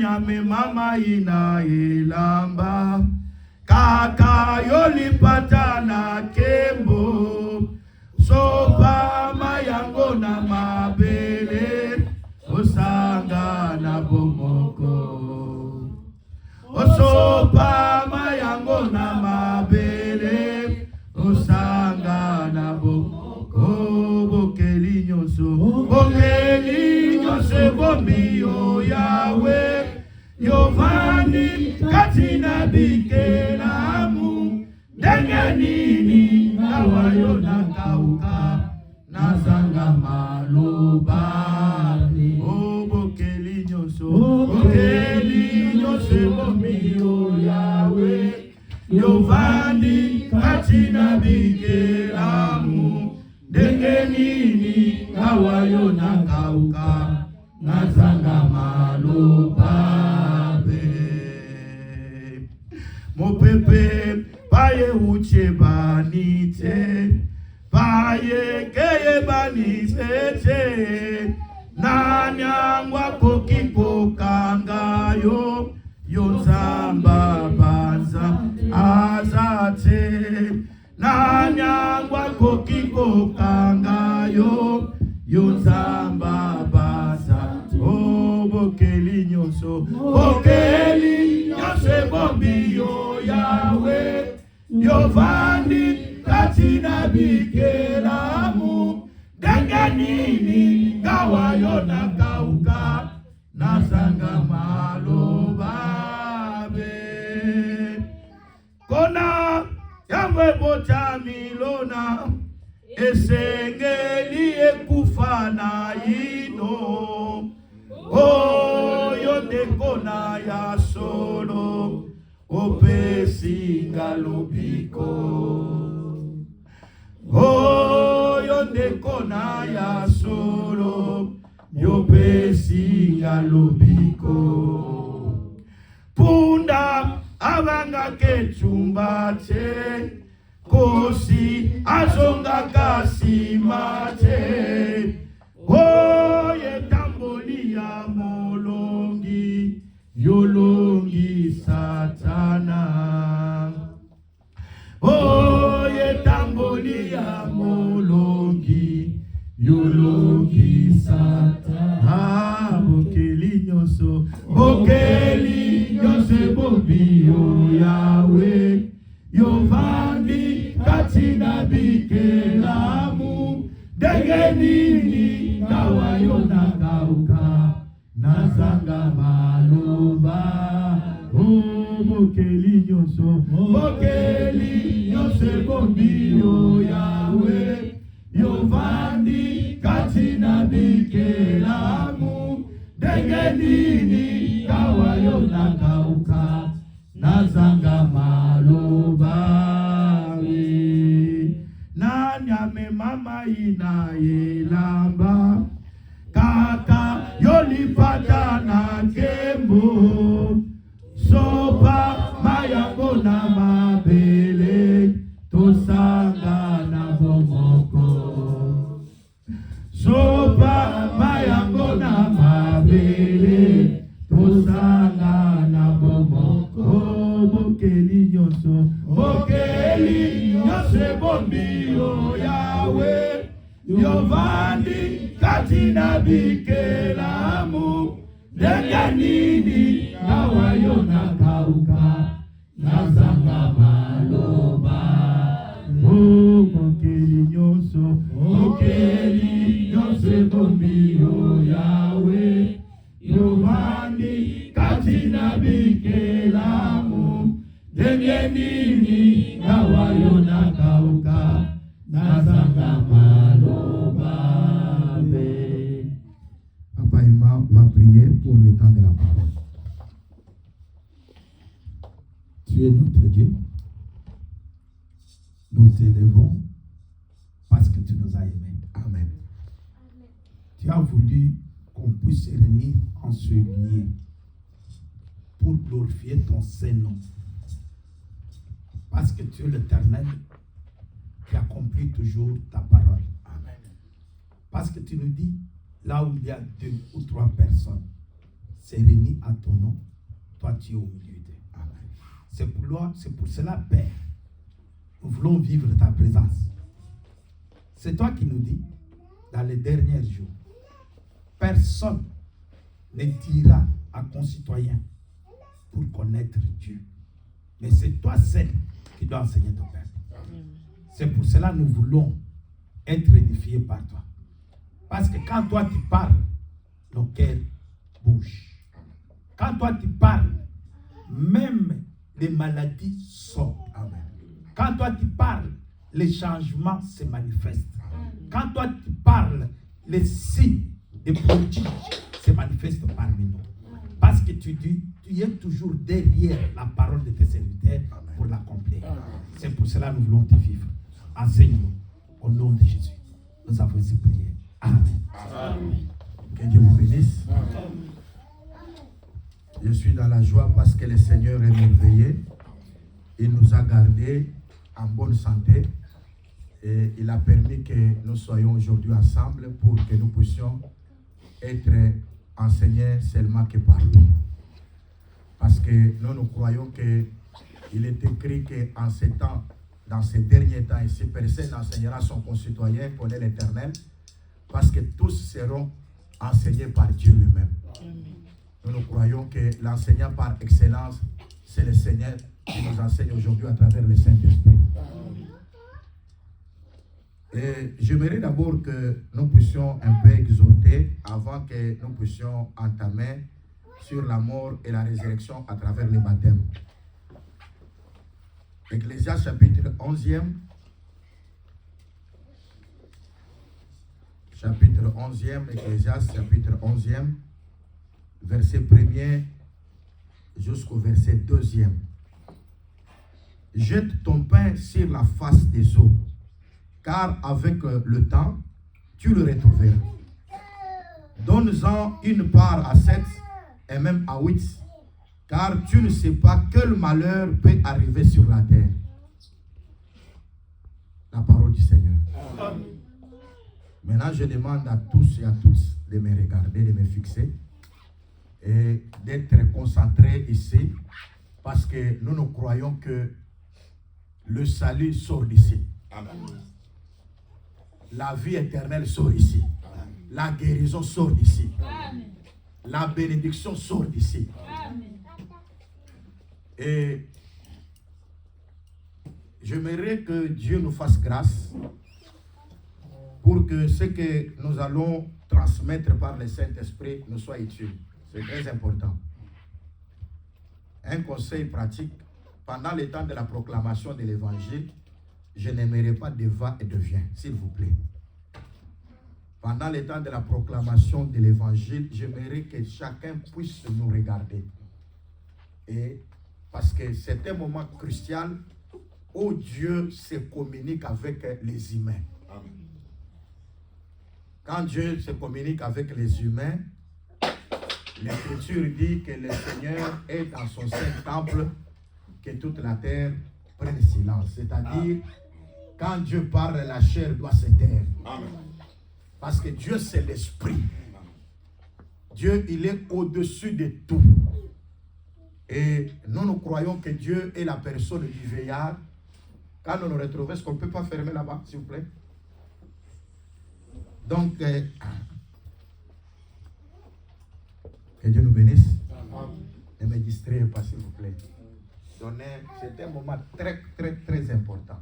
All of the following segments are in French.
nyame mama ina ilamba kaka yolipata na kembo sopa mayango na mabele osanga na bomoko osopa mayango na mabele osanga na bomoko bokeli nyonso bomio yawe yovani katina bikelamu ndenge nini nawayo nakauka nazanga maloba bokeli nyonso bomio yawe yovani katina bikelamu ndenge nini nawayo nakauka nazanga malobabe mopepe paye uche banite paye keye banite nanyangwa kokiko kangayo yozamba banza azate nanyangwa kokiko kangayo yozamba banza bokeli nyonso bombiyo yawe yovandi katina bikelamu ndenge nini ngawayo nakauka nazanga malobabe kona yamwe bota milona esengeli ekufa na ino oyo ndekona ya solo opesi ngalobiko oyo ndekona ya solo yopesi ngalobiko punda abanga kechumbate kosi azonga kasimate oye tamboli ya molongi yolongi satana oye tamboli ya molongi yolongi satana bokeli nyonso bombiyo yawe yovandi katina bikelamu ndenge nini nawayo nakauka nazanga maloba bokeli nyonso bombiyo yawe yovandi katina bikelamu ndenge nini nawayo nakauka nazanga maloba nanyame mama ina yelamba kaka yolipata na kembo sopa mayango na mabele tosanga na bomoko sopa mayango na mabele tosanga na bomoko bokeli nyonso bombiyo yawe yovandi katina bikelamu ndenge nini nawayo nakauka nazanga maloba bokeli nyonso bombiyo yawe yovandi katina bikelamu ndenge nini nawayo nakauka nazanga maloba. Papa Emma va prier pour le temps de la parole. Tu es notre Dieu. Nous t'élevons parce que tu nous as aimés. Amen. Tu as voulu qu'on puisse se réunir en ce lieu pour glorifier ton Saint-Nom. Parce que tu es l'Éternel qui accomplit toujours ta parole. Amen. Parce que tu nous dis, là où il y a 2 ou 3 personnes, se réunissent à ton nom, toi tu es au milieu d'eux. C'est pour cela, Père, nous voulons vivre ta présence. C'est toi qui nous dis, dans les derniers jours, personne ne dira à concitoyen pour connaître Dieu. Mais c'est toi seul qui dois enseigner ton peuple. C'est pour cela que nous voulons être édifiés par toi. Parce que quand toi tu parles, nos cœurs bougent. Quand toi tu parles, même les maladies sortent. Amen. Quand toi tu parles, les changements se manifestent. Quand toi tu parles, les signes des prodiges se manifestent parmi nous. Parce que tu dis, tu es toujours derrière la parole de tes serviteurs pour l'accomplir. C'est pour cela que nous voulons te vivre. Enseigne-nous au nom de Jésus. Nous avons ainsi prié. Amen. Amen. Que Dieu vous bénisse. Amen. Je suis dans la joie parce que le Seigneur est merveilleux. Il nous a gardés en bonne santé et il a permis que nous soyons aujourd'hui ensemble pour que nous puissions être enseignés seulement que par lui. Parce que nous croyons qu'il est écrit qu'en ces temps, dans ces derniers temps, ici, personne enseignera son concitoyen, connaît l'Éternel, parce que tous seront enseignés par Dieu lui-même. Nous croyons que l'enseignant par excellence, c'est le Seigneur qui nous enseigne aujourd'hui à travers le Saint-Esprit. Et j'aimerais d'abord que nous puissions un peu exhorter avant que nous puissions entamer sur la mort et la résurrection à travers le baptême. Ecclésiaste chapitre 11e. Chapitre 11e, Ecclésiaste chapitre 11e, verset 1er jusqu'au verset 2e. Jette ton pain sur la face des eaux, car avec le temps, tu le retrouveras. Donne-en une part à 7 et même à 8, car tu ne sais pas quel malheur peut arriver sur la terre. La parole du Seigneur. Amen. Maintenant, je demande à tous et à toutes de me regarder, de me fixer et d'être concentrés ici, parce que nous croyons que le salut sort d'ici. Amen. La vie éternelle sort ici. Amen. La guérison sort d'ici. Amen. La bénédiction sort d'ici. Amen. Et j'aimerais que Dieu nous fasse grâce pour que ce que nous allons transmettre par le Saint-Esprit nous soit utile. C'est très important. Un conseil pratique, pendant le temps de la proclamation de l'Évangile, je n'aimerais pas de va et de vient, s'il vous plaît. Pendant le temps de la proclamation de l'Évangile, j'aimerais que chacun puisse nous regarder. Et parce que c'est un moment crucial où Dieu se communique avec les humains. Amen. Quand Dieu se communique avec les humains, l'Écriture dit que le Seigneur est dans son saint temple, que toute la terre prenne silence. C'est-à-dire, quand Dieu parle, la chair doit se taire. Amen. Parce que Dieu, c'est l'Esprit. Dieu, il est au-dessus de tout. Et nous croyons que Dieu est la personne du veillard. Quand nous nous retrouvons, est-ce qu'on ne peut pas fermer là-bas, s'il vous plaît? Donc, que Dieu nous bénisse. Ne me distrayez pas, s'il vous plaît. C'est un moment très, très, très important.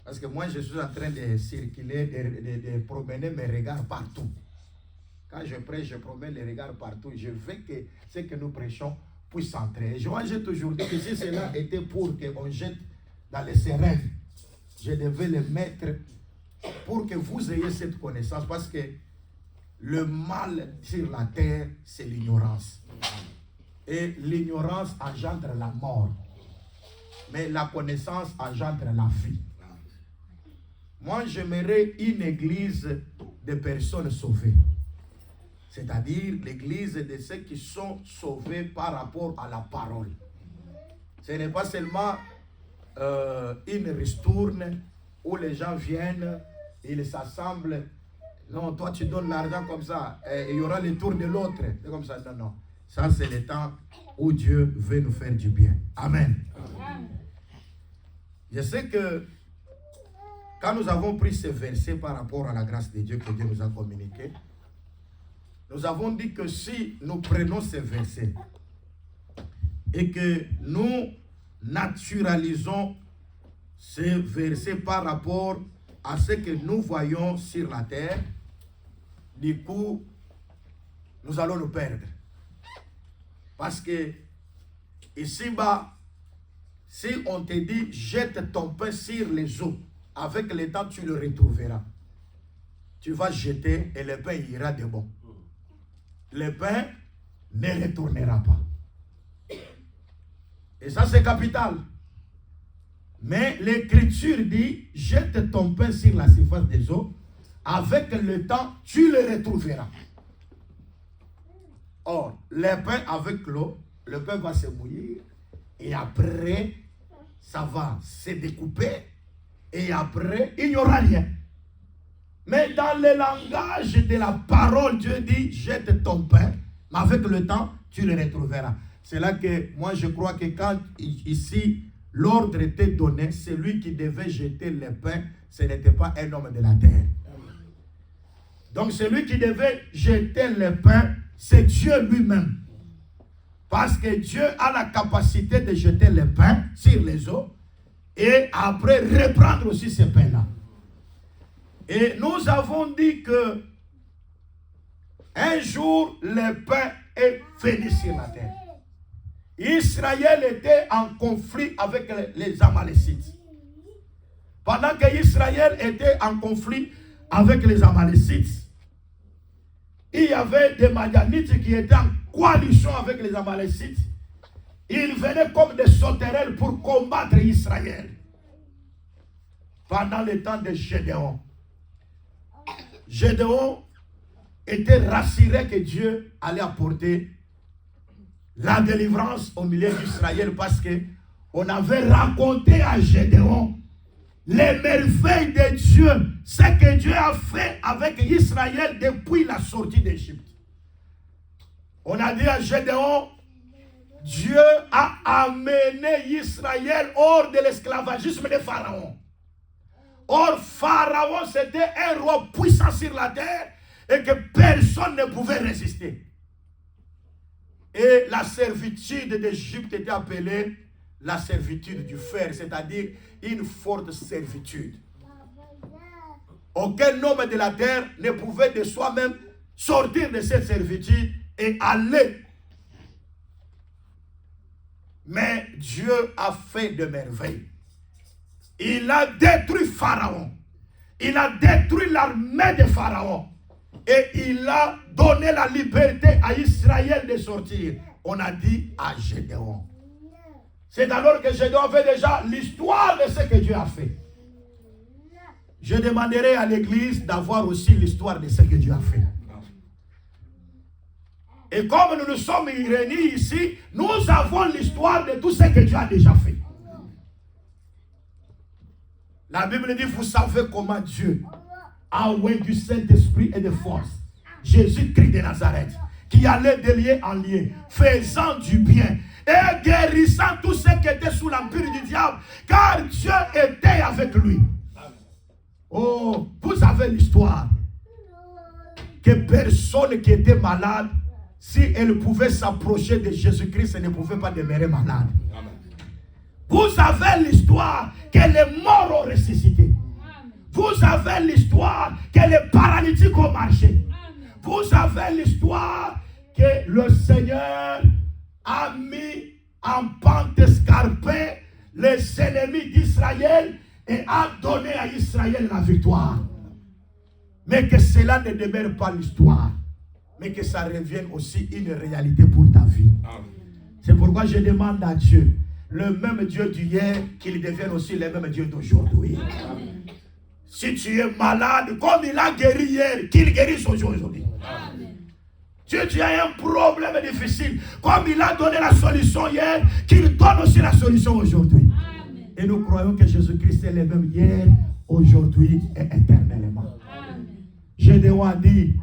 Parce que moi, je suis en train de circuler, de promener mes regards partout. Quand je prêche, je promène les regards partout. Je veux que ce que nous prêchons puisse entrer. Et j'ai toujours dit que si cela était pour qu'on jette dans les seringues, je devais le mettre pour que vous ayez cette connaissance. Parce que le mal sur la terre, c'est l'ignorance. Et l'ignorance engendre la mort. Mais la connaissance engendre la vie. Moi, j'aimerais une église de personnes sauvées. C'est-à-dire l'église de ceux qui sont sauvés par rapport à la parole. Ce n'est pas seulement une ristourne où les gens viennent, ils s'assemblent Non, toi tu donnes l'argent comme ça, et il y aura le tour de l'autre. C'est comme ça. Non, non. Ça, c'est le temps où Dieu veut nous faire du bien. Amen. Amen. Je sais que quand nous avons pris ce verset par rapport à la grâce de Dieu que Dieu nous a communiqué, nous avons dit que si nous prenons ce verset et que nous naturalisons ce verset par rapport à ce que nous voyons sur la terre, du coup, nous allons nous perdre. Parce que ici-bas, si on te dit jette ton pain sur les eaux, avec le temps tu le retrouveras. Tu vas jeter et le pain ira de bon. Le pain ne retournera pas. Et ça c'est capital. Mais l'écriture dit jette ton pain sur la surface des eaux, avec le temps tu le retrouveras. Or, le pain avec l'eau, le pain va se mouiller et après, ça va se découper et après, il n'y aura rien. Mais dans le langage de la parole, Dieu dit, jette ton pain, mais avec le temps, tu le retrouveras. C'est là que moi, je crois que quand ici, l'ordre était donné, celui qui devait jeter le pain, ce n'était pas un homme de la terre. Donc, celui qui devait jeter le pain, c'est Dieu lui-même. Parce que Dieu a la capacité de jeter le pain sur les eaux et après reprendre aussi ce pain-là. Et nous avons dit que un jour, le pain est venu sur la terre. Israël était en conflit avec les Amalécites. Pendant que Israël était en conflit avec les Amalécites, il y avait des Madianites qui étaient en coalition avec les Amalécites. Ils venaient comme des sauterelles pour combattre Israël. Pendant le temps de Gédéon. Gédéon était rassuré que Dieu allait apporter la délivrance au milieu d'Israël parce qu'on avait raconté à Gédéon les merveilles de Dieu, ce que Dieu a fait avec Israël depuis la sortie d'Égypte. On a dit à Gédéon, Dieu a amené Israël hors de l'esclavagisme de Pharaon. Or, Pharaon, c'était un roi puissant sur la terre et que personne ne pouvait résister. Et la servitude d'Égypte était appelée la servitude du fer, c'est-à-dire une forte servitude. Aucun homme de la terre ne pouvait de soi-même sortir de cette servitude et aller. Mais Dieu a fait de merveilles. Il a détruit Pharaon. Il a détruit l'armée de Pharaon. Et il a donné la liberté à Israël de sortir. On a dit à Gédéon. C'est alors que Gédéon fait déjà l'histoire de ce que Dieu a fait. Je demanderai à l'église d'avoir aussi l'histoire de ce que Dieu a fait. Et comme nous nous sommes réunis ici, nous avons l'histoire de tout ce que Dieu a déjà fait. La Bible dit, vous savez comment Dieu a envoyé du Saint-Esprit et de force Jésus-Christ de Nazareth, qui allait de lieu en lieu, faisant du bien et guérissant tous ceux qui étaient sous l'empire du diable, car Dieu était avec lui. Oh, vous avez l'histoire que personne qui était malade, si elle pouvait s'approcher de Jésus-Christ, elle ne pouvait pas demeurer malade. Vous avez l'histoire que les morts ont ressuscité. Vous avez l'histoire que les paralytiques ont marché. Vous avez l'histoire que le Seigneur a mis en pente escarpée les ennemis d'Israël et a donné à Israël la victoire. Mais que cela ne demeure pas l'histoire, mais que ça revienne aussi une réalité pour ta vie. C'est pourquoi je demande à Dieu, le même Dieu d'hier, qu'il devienne aussi le même Dieu d'aujourd'hui. Si tu es malade, comme il a guéri hier, qu'il guérisse aujourd'hui. Si tu as un problème difficile, comme il a donné la solution hier, qu'il donne aussi la solution aujourd'hui. Et nous croyons que Jésus-Christ est le même hier, aujourd'hui et éternellement. Gédéon a dit,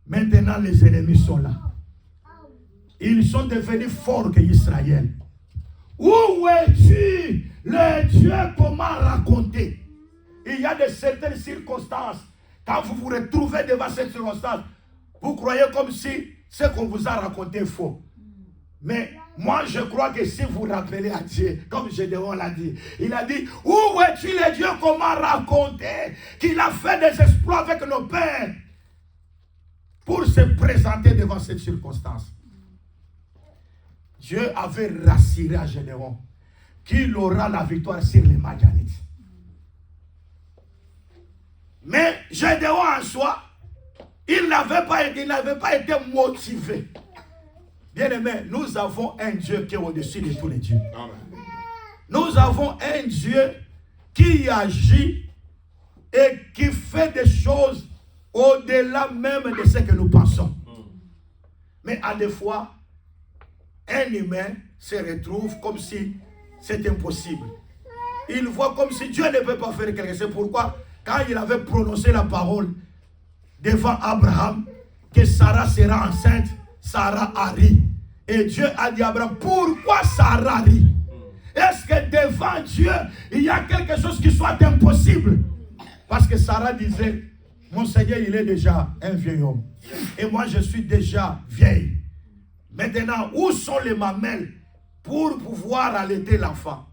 maintenant les ennemis sont là. Ils sont devenus forts que Israël. Où es-tu, le Dieu, comment raconter? Il y a de certaines circonstances. Quand vous vous retrouvez devant cette circonstance, vous croyez comme si ce qu'on vous a raconté est faux. Mais moi, je crois que si vous rappelez à Dieu, comme Gédéon l'a dit, il a dit, où es-tu le Dieu, comment raconter qu'il a fait des exploits avec nos pères pour se présenter devant cette circonstance. Dieu avait rassuré à Gédéon qu'il aura la victoire sur les Madianites. Mais Gédéon en soi, il n'avait pas été motivé. Bien-aimé, nous avons un Dieu qui est au-dessus de tous les dieux. Amen. Nous avons un Dieu qui agit et qui fait des choses au-delà même de ce que nous pensons. Mais à des fois, un humain se retrouve comme si c'était impossible. Il voit comme si Dieu ne peut pas faire quelque chose. C'est pourquoi, quand il avait prononcé la parole devant Abraham, que Sarah sera enceinte, Sarah a ri. Et Dieu a dit à Abraham, pourquoi Sarah rit? Est-ce que devant Dieu, il y a quelque chose qui soit impossible? Parce que Sarah disait, mon Seigneur, il est déjà un vieil homme. Et moi, je suis déjà vieille. Maintenant, où sont les mamelles pour pouvoir allaiter l'enfant?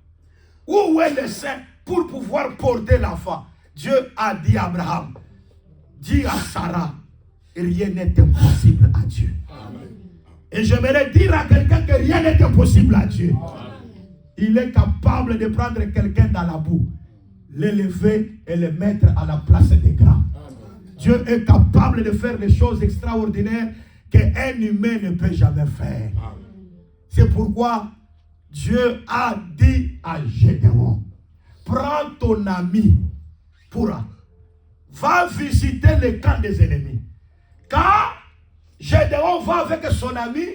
Où est le sein pour pouvoir porter l'enfant? Dieu a dit à Abraham, dis à Sarah, rien n'est impossible à Dieu. Amen. Et j'aimerais dire à quelqu'un que rien n'est impossible à Dieu. Amen. Il est capable de prendre quelqu'un dans la boue, l'élever et le mettre à la place des grands. Amen. Dieu est capable de faire des choses extraordinaires qu'un humain ne peut jamais faire. C'est pourquoi Dieu a dit à Gédéon, prends ton ami, va visiter le camp des ennemis. Quand Gédéon va avec son ami,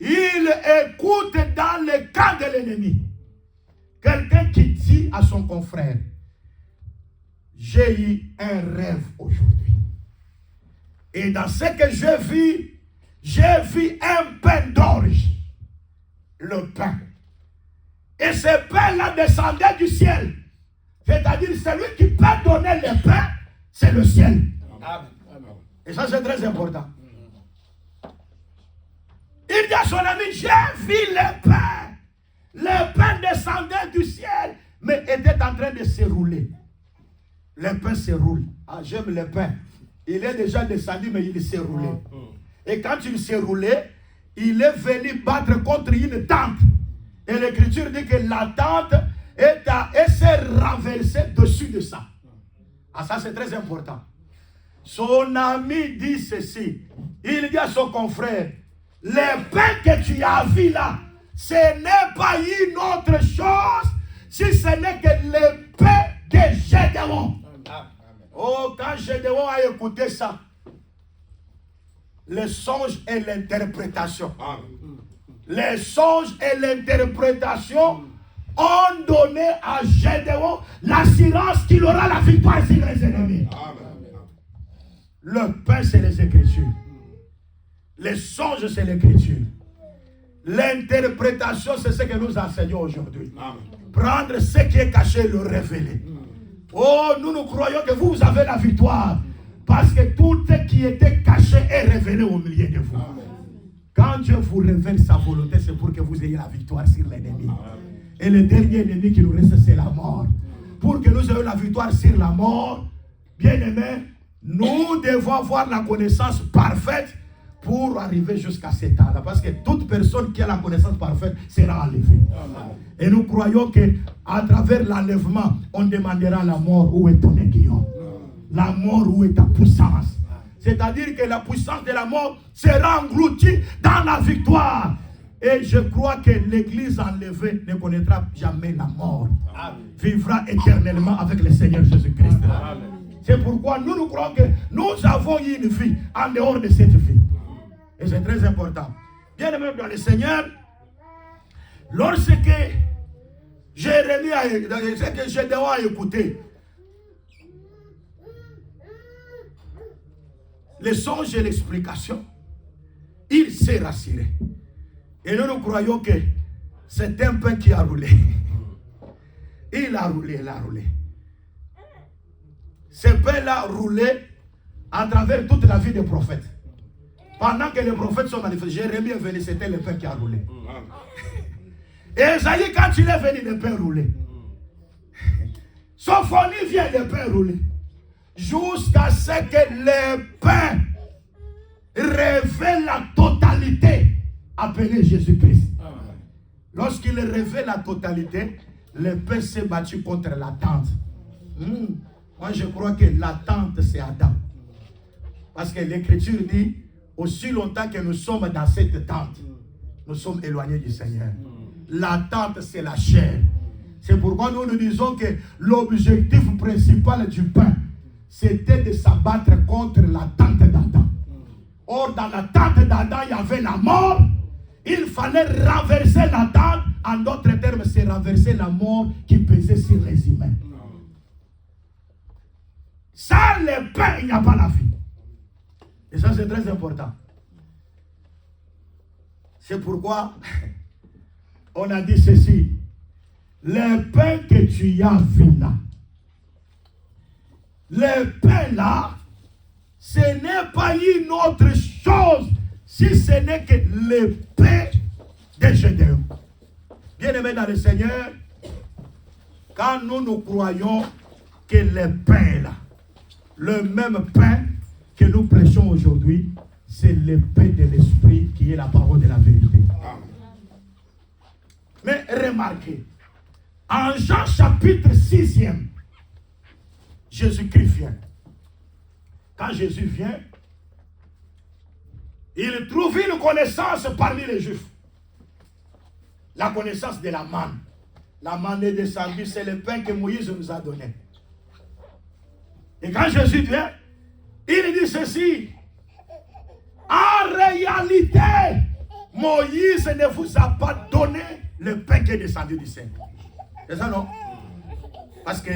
il écoute dans le camp de l'ennemi quelqu'un qui dit à son confrère, j'ai eu un rêve aujourd'hui. Et dans ce que j'ai vu un pain d'orge, le pain. Et ce pain-là descendait du ciel. C'est-à-dire, celui qui peut donner le pain, c'est le ciel. Amen. Et ça, c'est très important. Il dit à son ami, j'ai vu le pain. Le pain descendait du ciel, mais était en train de se rouler. Le pain se roule. Ah, j'aime le pain. Il est déjà descendu, mais il s'est roulé. Et quand il s'est roulé, il est venu battre contre une tente. Et l'Écriture dit que la tente s'est renversée dessus de ça. Ah, ça c'est très important. Son ami dit ceci. Il dit à son confrère, le pain que tu as vu là, ce n'est pas une autre chose si ce n'est que le pain de Gédéon. Oh, quand Gédéon a écouté ça, le songe et l'interprétation. Les songes et l'interprétation ont donné à Gédéon l'assurance qu'il aura la victoire sur les ennemis. Le pain, c'est les Écritures. Les songes, c'est l'Écriture. L'interprétation, c'est ce que nous enseignons aujourd'hui. Prendre ce qui est caché et le révéler. Oh, nous croyons que vous avez la victoire. Parce que tout ce qui était caché est révélé au milieu de vous. Amen. Quand Dieu vous révèle sa volonté, c'est pour que vous ayez la victoire sur l'ennemi. Et le dernier ennemi qui nous reste, c'est la mort. Pour que nous ayons la victoire sur la mort, bien aimé, nous devons avoir la connaissance parfaite pour arriver jusqu'à cet temps-là. Parce que toute personne qui a la connaissance parfaite sera enlevée. Amen. Et nous croyons qu'à travers l'enlèvement, on demandera à la mort, où est ton aiguillon? La mort, où est ta puissance? C'est-à-dire que la puissance de la mort sera engloutie dans la victoire. Et je crois que l'église enlevée ne connaîtra jamais la mort. Amen. Vivra éternellement avec le Seigneur Jésus-Christ. C'est pourquoi nous croyons que nous avons une vie en dehors de cette vie. Et c'est très important. Bien aimé dans le Seigneur, lorsque Jérémie a écouté, le songe et l'explication, il s'est rassuré. Et nous croyons que c'est un pain qui a roulé. Il a roulé, il a roulé. Ce pain-là a roulé à travers toute la vie des prophètes. Pendant que les prophètes sont manifestés, Jérémie est venu, c'était le pain qui a roulé. Et Esaïe, quand il est venu, le pain roulé. Sophonie vient, le pain roulé. Jusqu'à ce que le pain révèle la totalité appelée Jésus-Christ. Lorsqu'il révèle la totalité, le pain s'est battu contre la tente. Moi, je crois que la tente, c'est Adam. Parce que l'Écriture dit, aussi longtemps que nous sommes dans cette tente, nous sommes éloignés du Seigneur. La tente, c'est la chair. C'est pourquoi nous nous disons que l'objectif principal du pain, c'était de s'abattre contre la tente d'Adam. Or, dans la tente d'Adam, il y avait la mort. Il fallait renverser la tente. En d'autres termes, c'est renverser la mort qui pesait sur les humains. Sans le pain, il n'y a pas la vie. Et ça, c'est très important. C'est pourquoi on a dit ceci. Le pain que tu as vu là, le pain là, ce n'est pas une autre chose si ce n'est que le pain de Gédéon. Bien-aimés dans le Seigneur, quand nous croyons que le pain là, le même pain que nous prêchons aujourd'hui, c'est le pain de l'esprit qui est la parole de la vérité. Mais remarquez, en Jean chapitre 6e, Jésus-Christ vient. Quand Jésus vient, il trouve une connaissance parmi les Juifs. La connaissance de la manne. La manne est descendue, c'est le pain que Moïse nous a donné. Et quand Jésus vient, il dit ceci. En réalité, Moïse ne vous a pas donné le pain qui est descendu du ciel. C'est ça, non? Parce que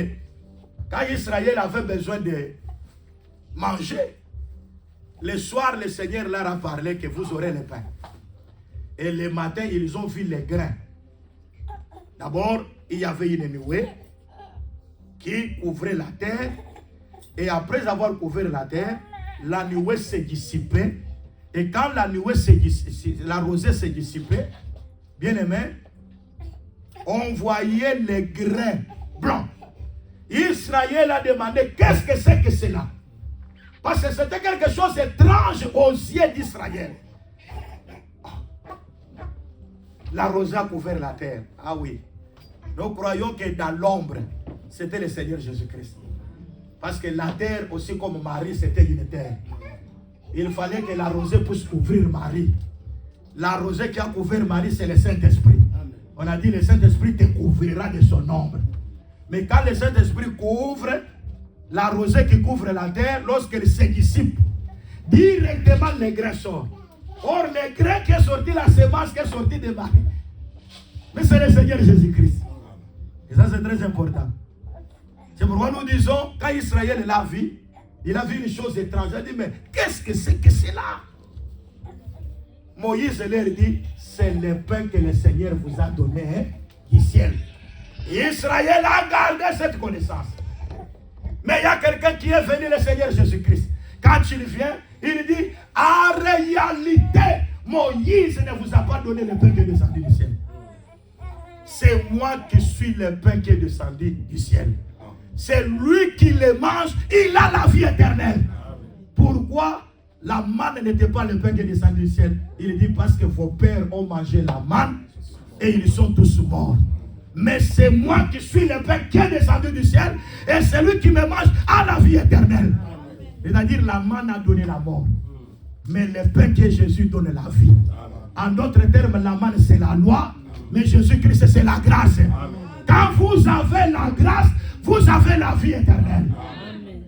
quand Israël avait besoin de manger, le soir, le Seigneur leur a parlé que vous aurez le pain. Et le matin, ils ont vu les grains. D'abord, il y avait une nuée qui couvrait la terre. Et après avoir couvert la terre, la nuée s'est dissipée. Et quand la nuée s'est dissipée, la rosée s'est dissipée, bien aimé, on voyait les grains blancs. Israël a demandé qu'est-ce que c'est que cela? Parce que c'était quelque chose d'étrange aux yeux d'Israël. La rosée a couvert la terre. Ah oui. Nous croyons que dans l'ombre, c'était le Seigneur Jésus-Christ. Parce que la terre, aussi comme Marie, c'était une terre. Il fallait que la rosée puisse couvrir Marie. La rosée qui a couvert Marie, c'est le Saint-Esprit. On a dit le Saint-Esprit te couvrira de son ombre. Mais quand le Saint-Esprit couvre, la rosée qui couvre la terre, lorsqu'elle se dissipe, directement les grains sortent. Or, le grain qui est sorti, la semence qui est sortie de Marie, mais c'est le Seigneur Jésus-Christ. Et ça, c'est très important. C'est pourquoi nous disons, quand Israël l'a vu, il a vu une chose étrange. Il a dit, mais qu'est-ce que c'est que cela? Moïse leur dit, c'est le pain que le Seigneur vous a donné du ciel. Et Israël a gardé cette connaissance. Mais il y a quelqu'un qui est venu, le Seigneur Jésus-Christ. Quand il vient, il dit, en réalité, Moïse ne vous a pas donné le pain qui est descendu du ciel. C'est moi qui suis le pain qui est descendu du ciel. C'est lui qui le mange, il a la vie éternelle. Pourquoi la manne n'était pas le pain qui est descendu du ciel? Il dit parce que vos pères ont mangé la manne et ils sont tous morts. Mais c'est moi qui suis le pain qui est descendu du ciel et celui qui me mange a la vie éternelle. C'est-à-dire la manne a donné la mort. Mais le pain que Jésus donne la vie. En d'autres termes, la manne c'est la loi, mais Jésus-Christ c'est la grâce. Quand vous avez la grâce, vous avez la vie éternelle. Amen.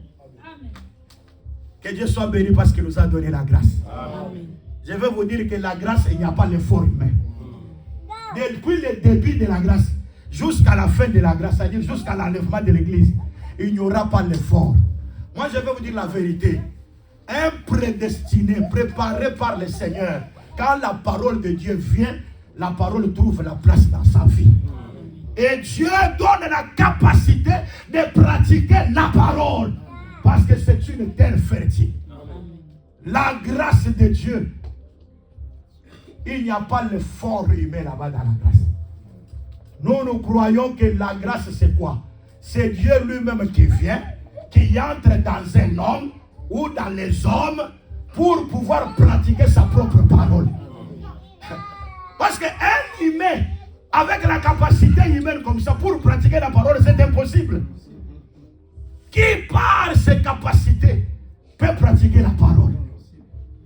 Que Dieu soit béni parce qu'il nous a donné la grâce. Amen. Je vais vous dire que la grâce, il n'y a pas l'effort humain. Depuis le début de la grâce, jusqu'à la fin de la grâce, c'est-à-dire jusqu'à l'enlèvement de l'église, il n'y aura pas l'effort. Moi, je vais vous dire la vérité. un prédestiné, préparé par le Seigneur, quand la parole de Dieu vient, la parole trouve la place dans sa vie. Et Dieu donne la capacité de pratiquer la parole. Parce que c'est une terre fertile. La grâce de Dieu. Il n'y a pas l'effort humain là-bas dans la grâce. Nous croyons que la grâce c'est quoi? C'est Dieu lui-même qui vient, qui entre dans un homme ou dans les hommes pour pouvoir pratiquer sa propre parole. Parce qu'un humain, avec la capacité humaine comme ça, pour pratiquer la parole, c'est impossible. Qui par ses capacités peut pratiquer la parole?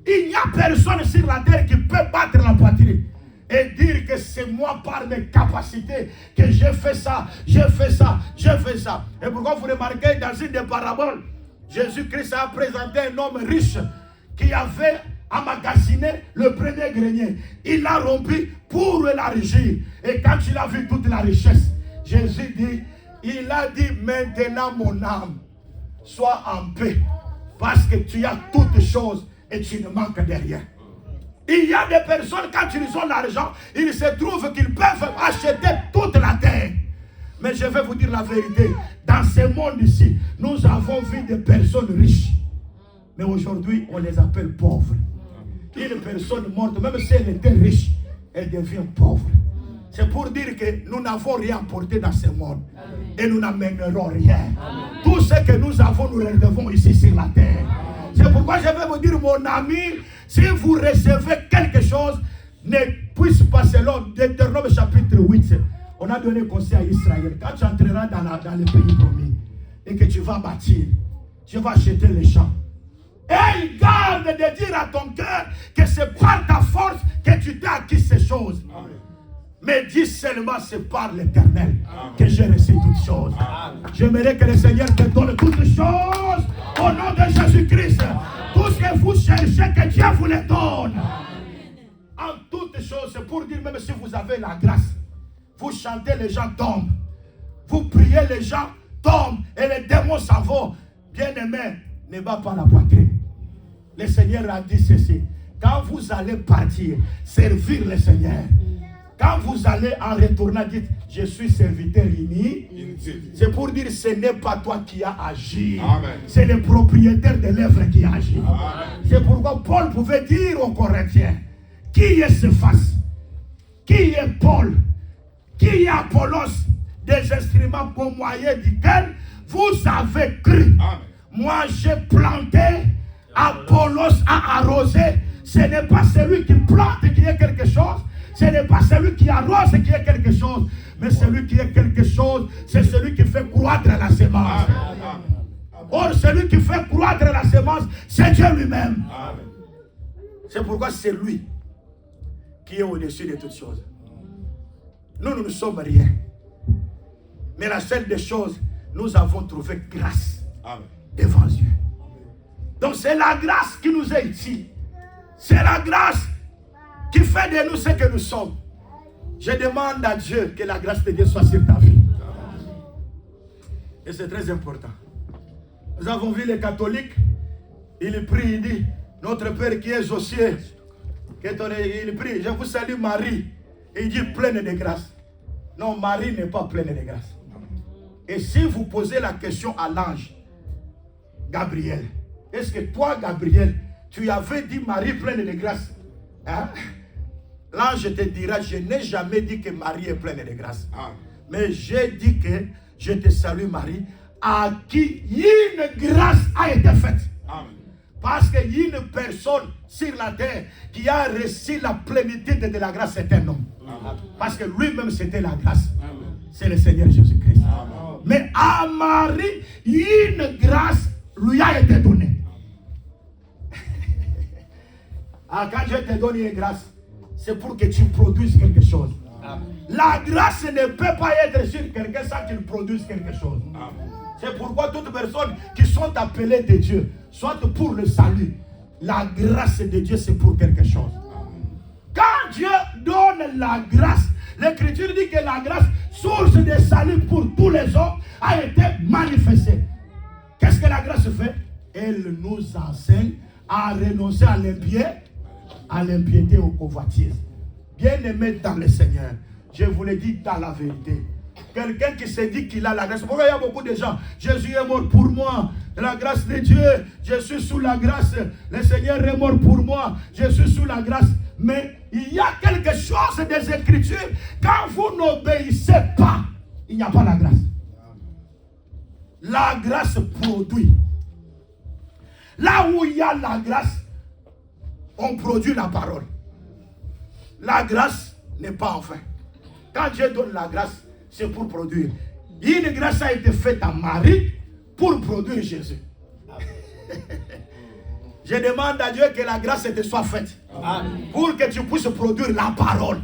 Il n'y a personne sur la terre qui peut battre la poitrine et dire que c'est moi par mes capacités que j'ai fait ça, j'ai fait ça, j'ai fait ça. Et pourquoi vous remarquez dans une des paraboles, Jésus-Christ a présenté un homme riche qui avait emmagasiné le premier grenier. Il l'a rompu pour l'élargir. Et quand il a vu toute la richesse, Jésus dit, il a dit, maintenant mon âme, sois en paix, parce que tu as toutes choses et tu ne manques de rien. Il y a des personnes, quand ils ont l'argent, il se trouve qu'ils peuvent acheter toute la terre. Mais je vais vous dire la vérité, dans ce monde ici, nous avons vu des personnes riches. Mais aujourd'hui, on les appelle pauvres. Une personne morte, même si elle était riche, elle devient pauvre. C'est pour dire que nous n'avons rien apporté dans ce monde. Et nous n'amènerons rien. Tout ce que nous avons, nous le devons ici sur la terre. C'est pourquoi je vais vous dire, mon ami, si vous recevez quelque chose, ne puisse pas selon Deutéronome chapitre 8. On a donné conseil à Israël. Quand tu entreras dans le pays promis et que tu vas bâtir, tu vas acheter les champs. Et garde de dire à ton cœur que c'est par ta force que tu t'as acquis ces choses. Amen. Mais dis seulement c'est par l'Éternel que j'ai reçu toutes choses. J'aimerais que le Seigneur te donne toutes choses au nom de Jésus-Christ. Tout ce que vous cherchez, que Dieu vous le donne. En toutes choses, c'est pour dire même si vous avez la grâce, vous chantez, les gens tombent. Vous priez, les gens tombent et les démons s'en vont. Bien-aimé, ne bat pas la poitrine. Le Seigneur a dit ceci. Quand vous allez partir, servir le Seigneur. Quand vous allez en retournant, dites, je suis serviteur inutile. C'est pour dire, ce n'est pas toi qui as agi. C'est le propriétaire de l'œuvre qui a agi. C'est pourquoi Paul pouvait dire aux Corinthiens, qui est Cephas? Qui est Paul? Qui est Apollos? Des instruments pour moyen duquel vous avez cru. Moi j'ai planté, Apollos a arrosé. Ce n'est pas celui qui plante qui est quelque chose. Ce n'est pas celui qui arrose qui est quelque chose. Mais celui qui est quelque chose, c'est celui qui fait croître la semence. Or, celui qui fait croître la semence, c'est Dieu lui-même. C'est pourquoi c'est lui qui est au-dessus de toutes choses. Nous ne sommes rien. Mais la seule des choses, nous avons trouvé grâce devant Dieu. Donc c'est la grâce qui nous est ici. C'est la grâce qui fait de nous ce que nous sommes. Je demande à Dieu que la grâce de Dieu soit sur ta vie. Et c'est très important. Nous avons vu les catholiques, ils prient, il dit, notre Père qui est aux cieux, il prie, je vous salue Marie. Et il dit pleine de grâce. Non, Marie n'est pas pleine de grâce. Et si vous posez la question à l'ange, Gabriel, est-ce que toi, Gabriel, tu avais dit Marie pleine de grâce? Hein? L'ange te dira, je n'ai jamais dit que Marie est pleine de grâce. Mais j'ai dit que je te salue Marie, à qui une grâce a été faite. Parce qu'il y a une personne sur la terre qui a reçu la plénitude de la grâce, c'est un homme. Parce que lui-même c'était la grâce. C'est le Seigneur Jésus-Christ. Mais à Marie, une grâce lui a été donnée. Quand Dieu te donne une grâce, c'est pour que tu produises quelque chose. La grâce ne peut pas être sur quelqu'un sans qu'il produise quelque chose. C'est pourquoi toutes personnes qui sont appelées de Dieu, soit pour le salut, la grâce de Dieu c'est pour quelque chose. Quand Dieu donne la grâce, l'Écriture dit que la grâce, source de salut pour tous les hommes, a été manifestée. Qu'est-ce que la grâce fait? Elle nous enseigne à renoncer à l'impiété, aux convoitises. Bien-aimé dans le Seigneur, je vous le dis dans la vérité. Quelqu'un qui se dit qu'il a la grâce. Pourquoi il y a beaucoup de gens? Jésus est mort pour moi. La grâce de Dieu. Je suis sous la grâce. Le Seigneur est mort pour moi. Je suis sous la grâce. Mais il y a quelque chose des Écritures. Quand vous n'obéissez pas, il n'y a pas la grâce. La grâce produit. Là où il y a la grâce, on produit la parole. La grâce n'est pas en vain. Quand Dieu donne la grâce, c'est pour produire. Une grâce a été faite à Marie pour produire Jésus. Je demande à Dieu que la grâce te soit faite. Pour que tu puisses produire la parole.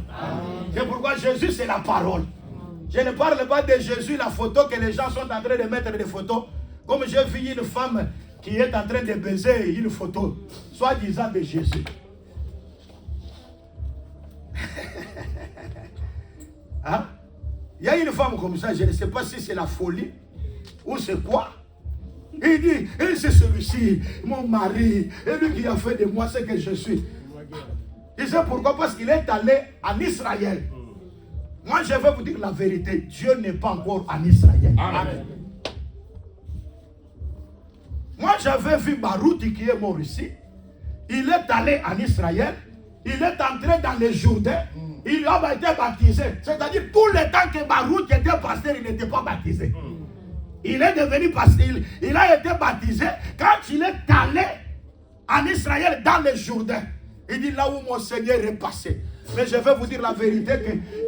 C'est pourquoi Jésus c'est la parole. Je ne parle pas de Jésus, la photo que les gens sont en train de mettre des photos. Comme j'ai vu une femme qui est en train de baiser une photo, soi-disant de Jésus. Hein? Il y a une femme comme ça, je ne sais pas si c'est la folie ou c'est quoi. Il dit, et c'est celui-ci, mon mari, et lui qui a fait de moi ce que je suis. Tu sais pourquoi? Parce qu'il est allé en Israël. Moi, je vais vous dire la vérité. Dieu n'est pas encore en Israël. Amen. Moi, j'avais vu Barouti qui est mort ici. Il est allé en Israël. Il est entré dans les Jourdains. Il a été baptisé. C'est-à-dire, tout le temps que Barouti était pasteur, il n'était pas baptisé. Il est devenu pasteur. Il a été baptisé quand il est allé en Israël dans les Jourdains. Il dit là où mon Seigneur est passé. Mais je vais vous dire la vérité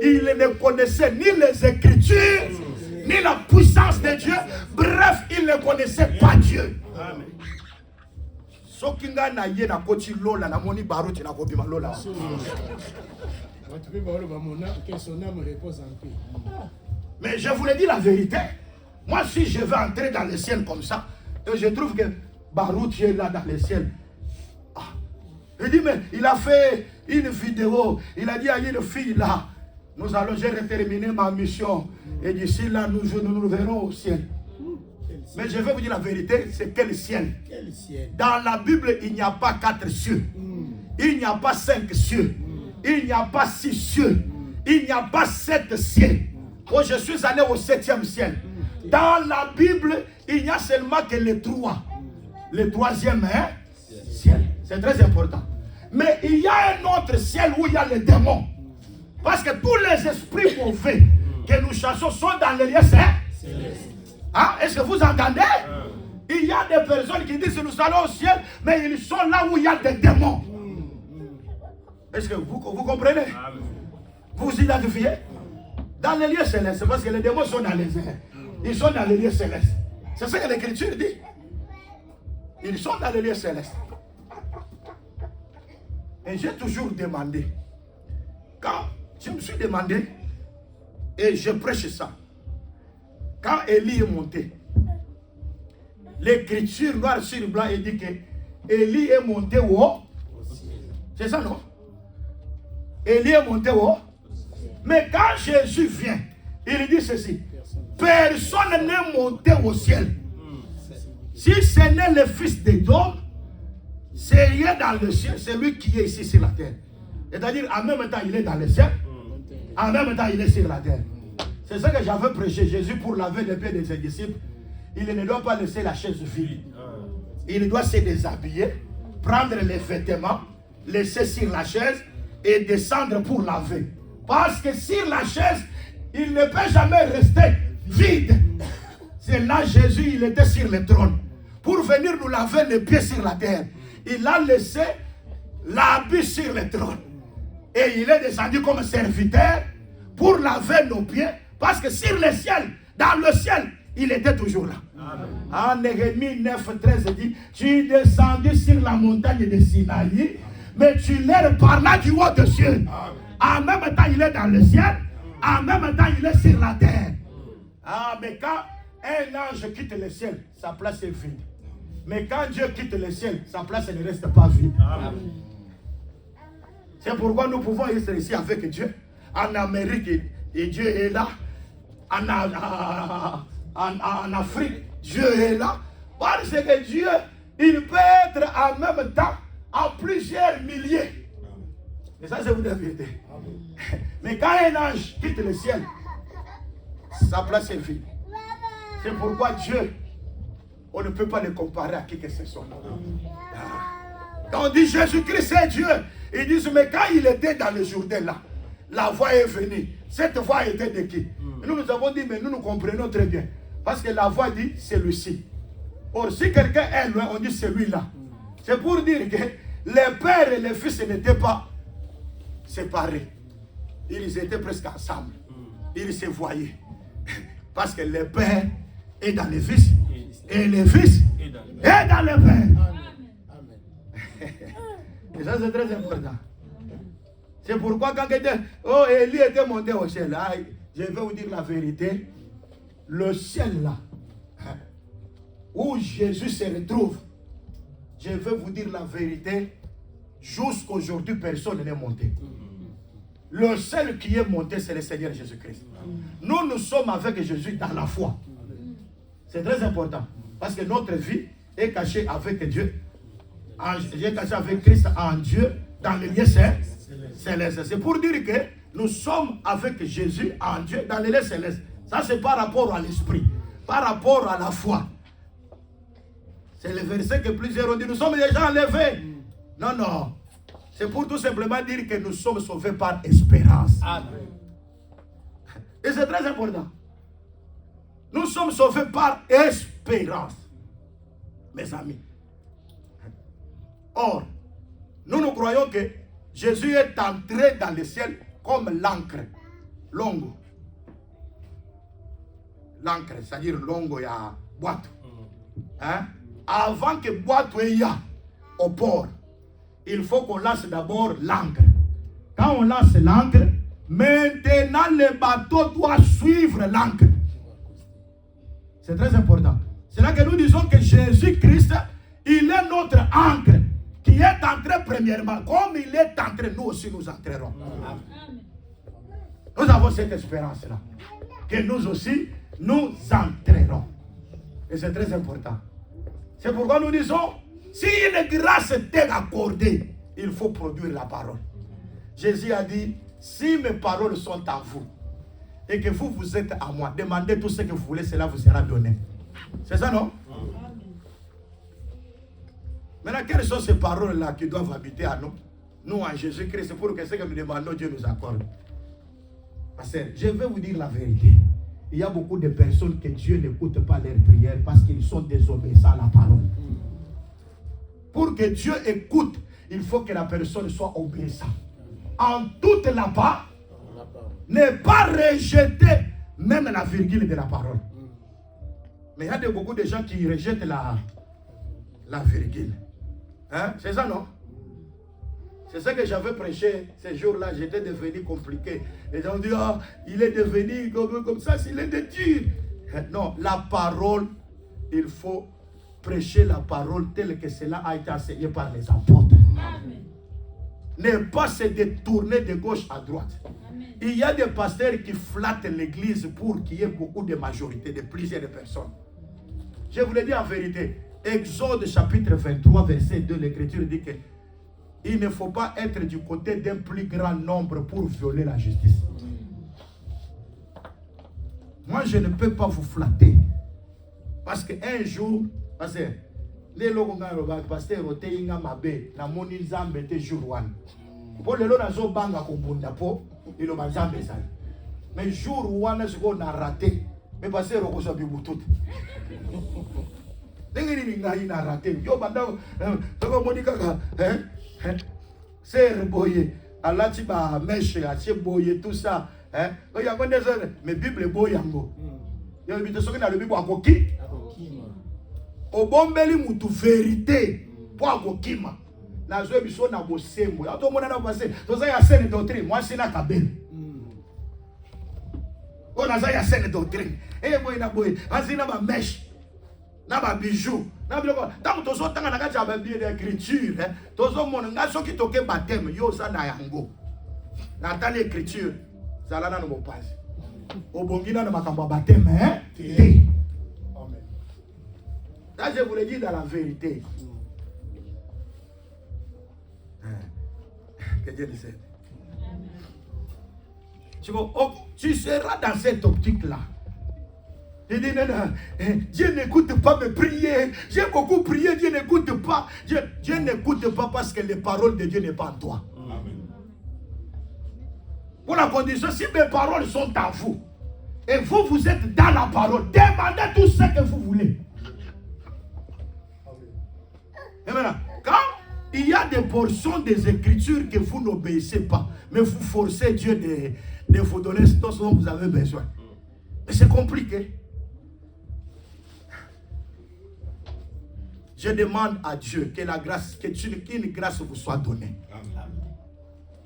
qu'il ne connaissait ni les Écritures, ni la puissance de Dieu. Bref, il ne connaissait pas Dieu. Amen. Mais je vous le dis la vérité. Moi, si je vais entrer dans le ciel comme ça, et je trouve que Barouch est là dans le ciel. Il dit, mais il a fait une vidéo. Il a dit à une fille là, j'ai terminé ma mission. Et d'ici là, nous verrons au ciel. Mais je vais vous dire la vérité, c'est quel ciel? Dans la Bible, il n'y a pas 4 cieux. Il n'y a pas 5 cieux. Il n'y a pas 6 cieux. Il n'y a pas 7 cieux. Moi, je suis allé au 7e ciel. Dans la Bible, il n'y a seulement que les 3. Le 3e ciel. C'est très important. Mais il y a un autre ciel où il y a les démons. Parce que tous les esprits mauvais que nous chassons sont dans les lieux célestes. Hein? Est-ce que vous entendez? Il y a des personnes qui disent que nous allons au ciel, mais ils sont là où il y a des démons. Est-ce que vous comprenez? Vous vous identifiez? Dans les lieux célestes, parce que les démons sont dans les airs. Ils sont dans les lieux célestes. C'est ce que l'Écriture dit. Ils sont dans les lieux célestes. Et j'ai toujours demandé, quand je me suis demandé, et je prêche ça, quand Élie est monté, l'Écriture noir sur blanc dit que Élie est monté au haut. C'est ça, non? Élie est monté au haut. Mais quand Jésus vient, il dit ceci: personne n'est monté au ciel. Si ce n'est le fils de l'homme, c'est rien dans le ciel, c'est lui qui est ici sur la terre. C'est-à-dire, en même temps, il est dans le ciel, en même temps, il est sur la terre. C'est ça que j'avais prêché. Jésus, pour laver les pieds de ses disciples, il ne doit pas laisser la chaise vide. Il doit se déshabiller, prendre les vêtements, laisser sur la chaise et descendre pour laver. Parce que sur la chaise, il ne peut jamais rester vide. C'est là Jésus, il était sur le trône. Pour venir nous laver les pieds sur la terre, il a laissé l'habit sur le trône. Et il est descendu comme serviteur pour laver nos pieds. Parce que sur le ciel, dans le ciel, il était toujours là. En Néhémie 9:13 dit: tu es descendu sur la montagne de Sinaï, mais tu leur parlas du haut des cieux. En même temps, il est dans le ciel, en même temps, il est sur la terre. Mais quand un ange quitte le ciel, sa place est vide. Mais quand Dieu quitte le ciel, sa place ne reste pas vide. C'est pourquoi nous pouvons être ici avec Dieu. En Amérique, et Dieu est là. En Afrique, Dieu est là. Parce que Dieu il peut être en même temps en plusieurs milliers. Et ça, c'est vous la vérité. Mais quand un ange quitte le ciel, sa place est vide. C'est pourquoi Dieu, on ne peut pas le comparer à qui que ce soit. Quand on dit Jésus-Christ c'est Dieu, ils disent mais quand il était dans le Jourdain là, la voix est venue. Cette voix était de qui? Nous avons dit mais nous comprenons très bien. Parce que la voix dit celui-ci. Or si quelqu'un est loin, on dit celui-là. C'est pour dire que les pères et les fils n'étaient pas séparés. Ils étaient presque ensemble. Ils se voyaient. Parce que le père est dans les fils et le fils est dans le père. Et ça c'est très important. C'est pourquoi quand Élie était monté au ciel, là, je vais vous dire la vérité, le ciel là, où Jésus se retrouve, je vais vous dire la vérité, jusqu'aujourd'hui personne n'est monté. Le seul qui est monté, c'est le Seigneur Jésus-Christ. Nous sommes avec Jésus dans la foi. C'est très important. Parce que notre vie est cachée avec Dieu. Est cachée avec Christ en Dieu, dans le lieu céleste. C'est pour dire que nous sommes avec Jésus en Dieu, dans le lieu céleste. Ça, c'est par rapport à l'esprit. Par rapport à la foi. C'est le verset que plusieurs ont dit, nous sommes déjà enlevés. Non. C'est pour tout simplement dire que nous sommes sauvés par espérance. Amen. Et c'est très important. Nous sommes sauvés par espérance. Mes amis. Or, nous croyons que Jésus est entré dans le ciel comme l'encre. Longo. L'encre, c'est-à-dire longo, il y a boîte. Hein? Avant que boîte y a au port, il faut qu'on lance d'abord l'encre. Quand on lance l'encre, maintenant le bateau doit suivre l'encre. C'est très important. C'est là que nous disons que Jésus-Christ, il est notre encre qui est entré premièrement. Comme il est entré, nous aussi nous entrerons. Amen. Nous avons cette espérance-là. Que nous aussi, nous entrerons. Et c'est très important. C'est pourquoi nous disons, si une grâce t'est accordée, il faut produire la parole. Jésus a dit, si mes paroles sont en vous, et que vous êtes à moi, demandez tout ce que vous voulez, cela vous sera donné. C'est ça, non? Maintenant, quelles sont ces paroles-là qui doivent habiter à nous? Nous, en Jésus-Christ, c'est pour que ce que nous demandons, Dieu nous accorde. Parce que je vais vous dire la vérité. Il y a beaucoup de personnes que Dieu n'écoute pas leurs prières parce qu'ils sont désobéissants à la parole. Pour que Dieu écoute, il faut que la personne soit obéissante. En toute la part, ne pas rejeter même la virgule de la parole. Mais il y a beaucoup de gens qui rejettent la virgule. Hein? C'est ça, non? C'est ça que j'avais prêché ces jours-là. J'étais devenu compliqué. Les gens ont dit, oh, il est devenu comme ça, s'il est de Dieu. Non, la parole, il faut prêcher la parole telle que cela a été enseigné par les apôtres. Amen. Ne pas se détourner de gauche à droite. Amen. Il y a des pasteurs qui flattent l'église pour qu'il y ait beaucoup de majorité, de plusieurs personnes. Je vous le dis en vérité. Exode chapitre 23, verset 2, l'écriture dit que il ne faut pas être du côté d'un plus grand nombre pour violer la justice. Moi, je ne peux pas vous flatter. Parce qu'un jour, parce que les logos pasteur Oteinga Mabe, na moni Nzambe te jour one. Pour les lonas au banga kubunda po, il a Nzambe ça. Mais jour one, ce qu'on a raté, mais pasteur Rokoso Bibutout. Il a raté. Yo bandao, toko monika hein? C'est boye, Allah tiba mèche, atie boye tout ça, hein? Il y a des heures, mais Bible boyango. Il y a des choses dans le Bible akoki. Obombeli mutu vérité pour akokima. Na zo biso na bosembo. Ya to mona na passer. To za ya scène doctrine, moi c'est na kabel. On a za ya scène doctrine. Eh boy na boy, azina ba mèche. Na ba bijou. Na biloko, tant to so tanga na kati ya Bible d'écriture, hein. To zo mona nga so ki toke baptême yo sa na yango. Na ta l'écriture, zala na no passe. Obongina na makambo baptême, hein? Là, je vous le dis dans la vérité. Que Dieu nous aide. Tu seras dans cette optique-là. Il dit, non, Dieu n'écoute pas mes prières. J'ai beaucoup prié, Dieu n'écoute pas. Dieu n'écoute pas parce que les paroles de Dieu n'est pas en toi. Amen. Pour la condition, si mes paroles sont en vous, et vous êtes dans la parole, demandez tout ce que vous voulez. Et maintenant, quand il y a des portions des Écritures que vous n'obéissez pas, mais vous forcez Dieu de vous donner ce dont vous avez besoin. Mais c'est compliqué. Je demande à Dieu que la grâce, qu'une grâce vous soit donnée.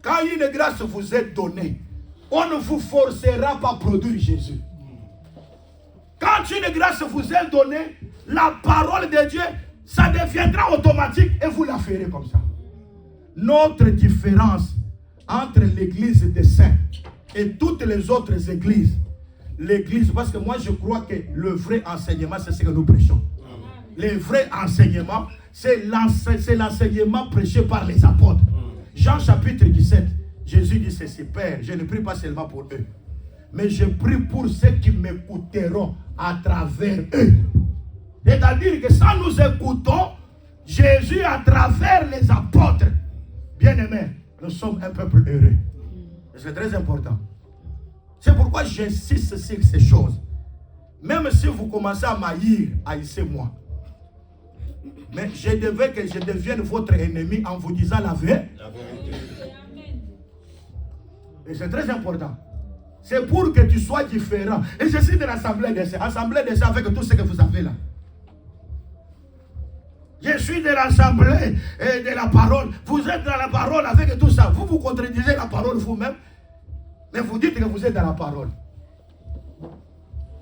Quand une grâce vous est donnée, on ne vous forcera pas à produire Jésus. Quand une grâce vous est donnée, la parole de Dieu, ça deviendra automatique et vous la ferez comme ça. Notre différence entre l'église des saints et toutes les autres églises, l'église, parce que moi je crois que le vrai enseignement, c'est ce que nous prêchons. Le vrai enseignement, c'est l'enseignement prêché par les apôtres. Jean chapitre 17, Jésus dit ceci: Père, je ne prie pas seulement pour eux, mais je prie pour ceux qui m'écouteront à travers eux. C'est-à-dire que quand nous écoutons Jésus à travers les apôtres, bien-aimés, nous sommes un peuple heureux. Et c'est très important. C'est pourquoi j'insiste sur ces choses. Même si vous commencez à m'haïr, haïssez-moi. Mais je devais que je devienne votre ennemi en vous disant la vérité. Et c'est très important. C'est pour que tu sois différent. Et je suis de l'Assemblée des Saints. Assemblée des Saints avec tout ce que vous avez là. Je suis de l'Assemblée et de la parole. Vous êtes dans la parole avec tout ça. Vous contredisez la parole vous-même. Mais vous dites que vous êtes dans la parole.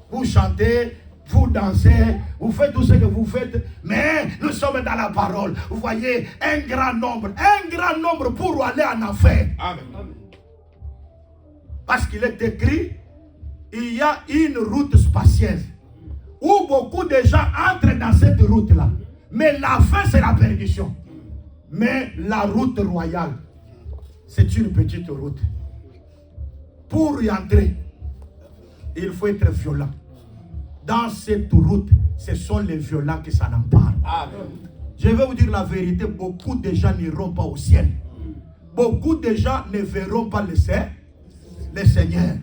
Vous chantez, vous dansez, vous faites tout ce que vous faites. Mais nous sommes dans la parole. Vous voyez, un grand nombre pour aller en enfer. Amen. Parce qu'il est écrit, il y a une route spacieuse où beaucoup de gens entrent dans cette route-là. Mais la fin, c'est la perdition. Mais la route royale, c'est une petite route. Pour y entrer, il faut être violent. Dans cette route, ce sont les violents qui s'en emparent. Je vais vous dire la vérité, beaucoup de gens n'iront pas au ciel. Beaucoup de gens ne verront pas le Seigneur.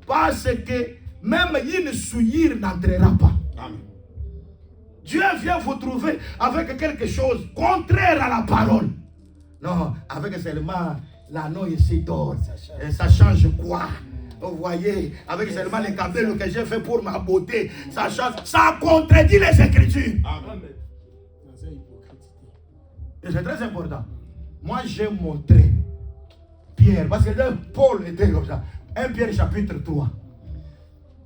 Parce que même une souillure n'entrera pas. Amen. Dieu vient vous trouver avec quelque chose contraire à la parole. Non, avec seulement l'anneau ici d'or. Ça change quoi? Vous voyez, avec seulement les capelles que j'ai fait pour ma beauté, ça change. Ça contredit les Écritures. Amen. Et c'est très important. Moi, j'ai montré Pierre, parce que Paul était comme ça. 1 Pierre chapitre 3.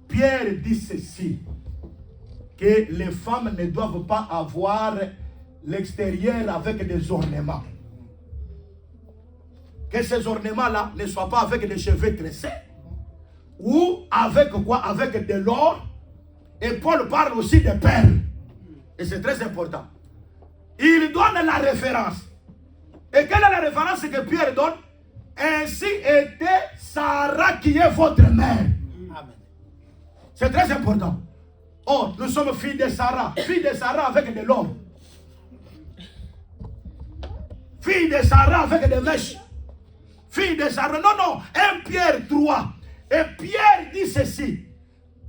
Pierre dit ceci: que les femmes ne doivent pas avoir l'extérieur avec des ornements. Que ces ornements-là ne soient pas avec des cheveux tressés. Ou avec quoi? Avec de l'or. Et Paul parle aussi des perles. Et c'est très important. Il donne la référence. Et quelle est la référence que Pierre donne? Ainsi était Sarah qui est votre mère. Amen. C'est très important. Oh, nous sommes filles de Sarah. Filles de Sarah avec de l'or. Filles de Sarah avec des mèches. Filles de Sarah. Non. 1 Pierre 3. Et Pierre dit ceci: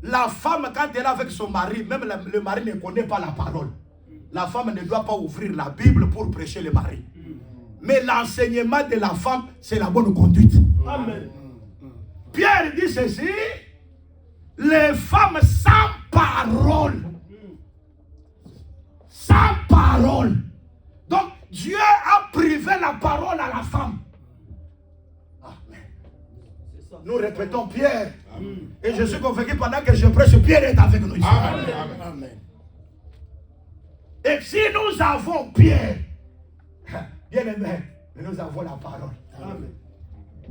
la femme, quand elle est avec son mari, même le mari ne connaît pas la parole. La femme ne doit pas ouvrir la Bible pour prêcher le mari. Mais l'enseignement de la femme, c'est la bonne conduite. Amen. Pierre dit ceci: les femmes sans parole. Sans parole. Donc, Dieu a privé la parole à la femme. Amen. Nous répétons Pierre. Amen. Et je suis convaincu pendant que je prêche, Pierre est avec nous. Amen. Amen. Et si nous avons Pierre, bien aimé, nous avons la parole. Amen.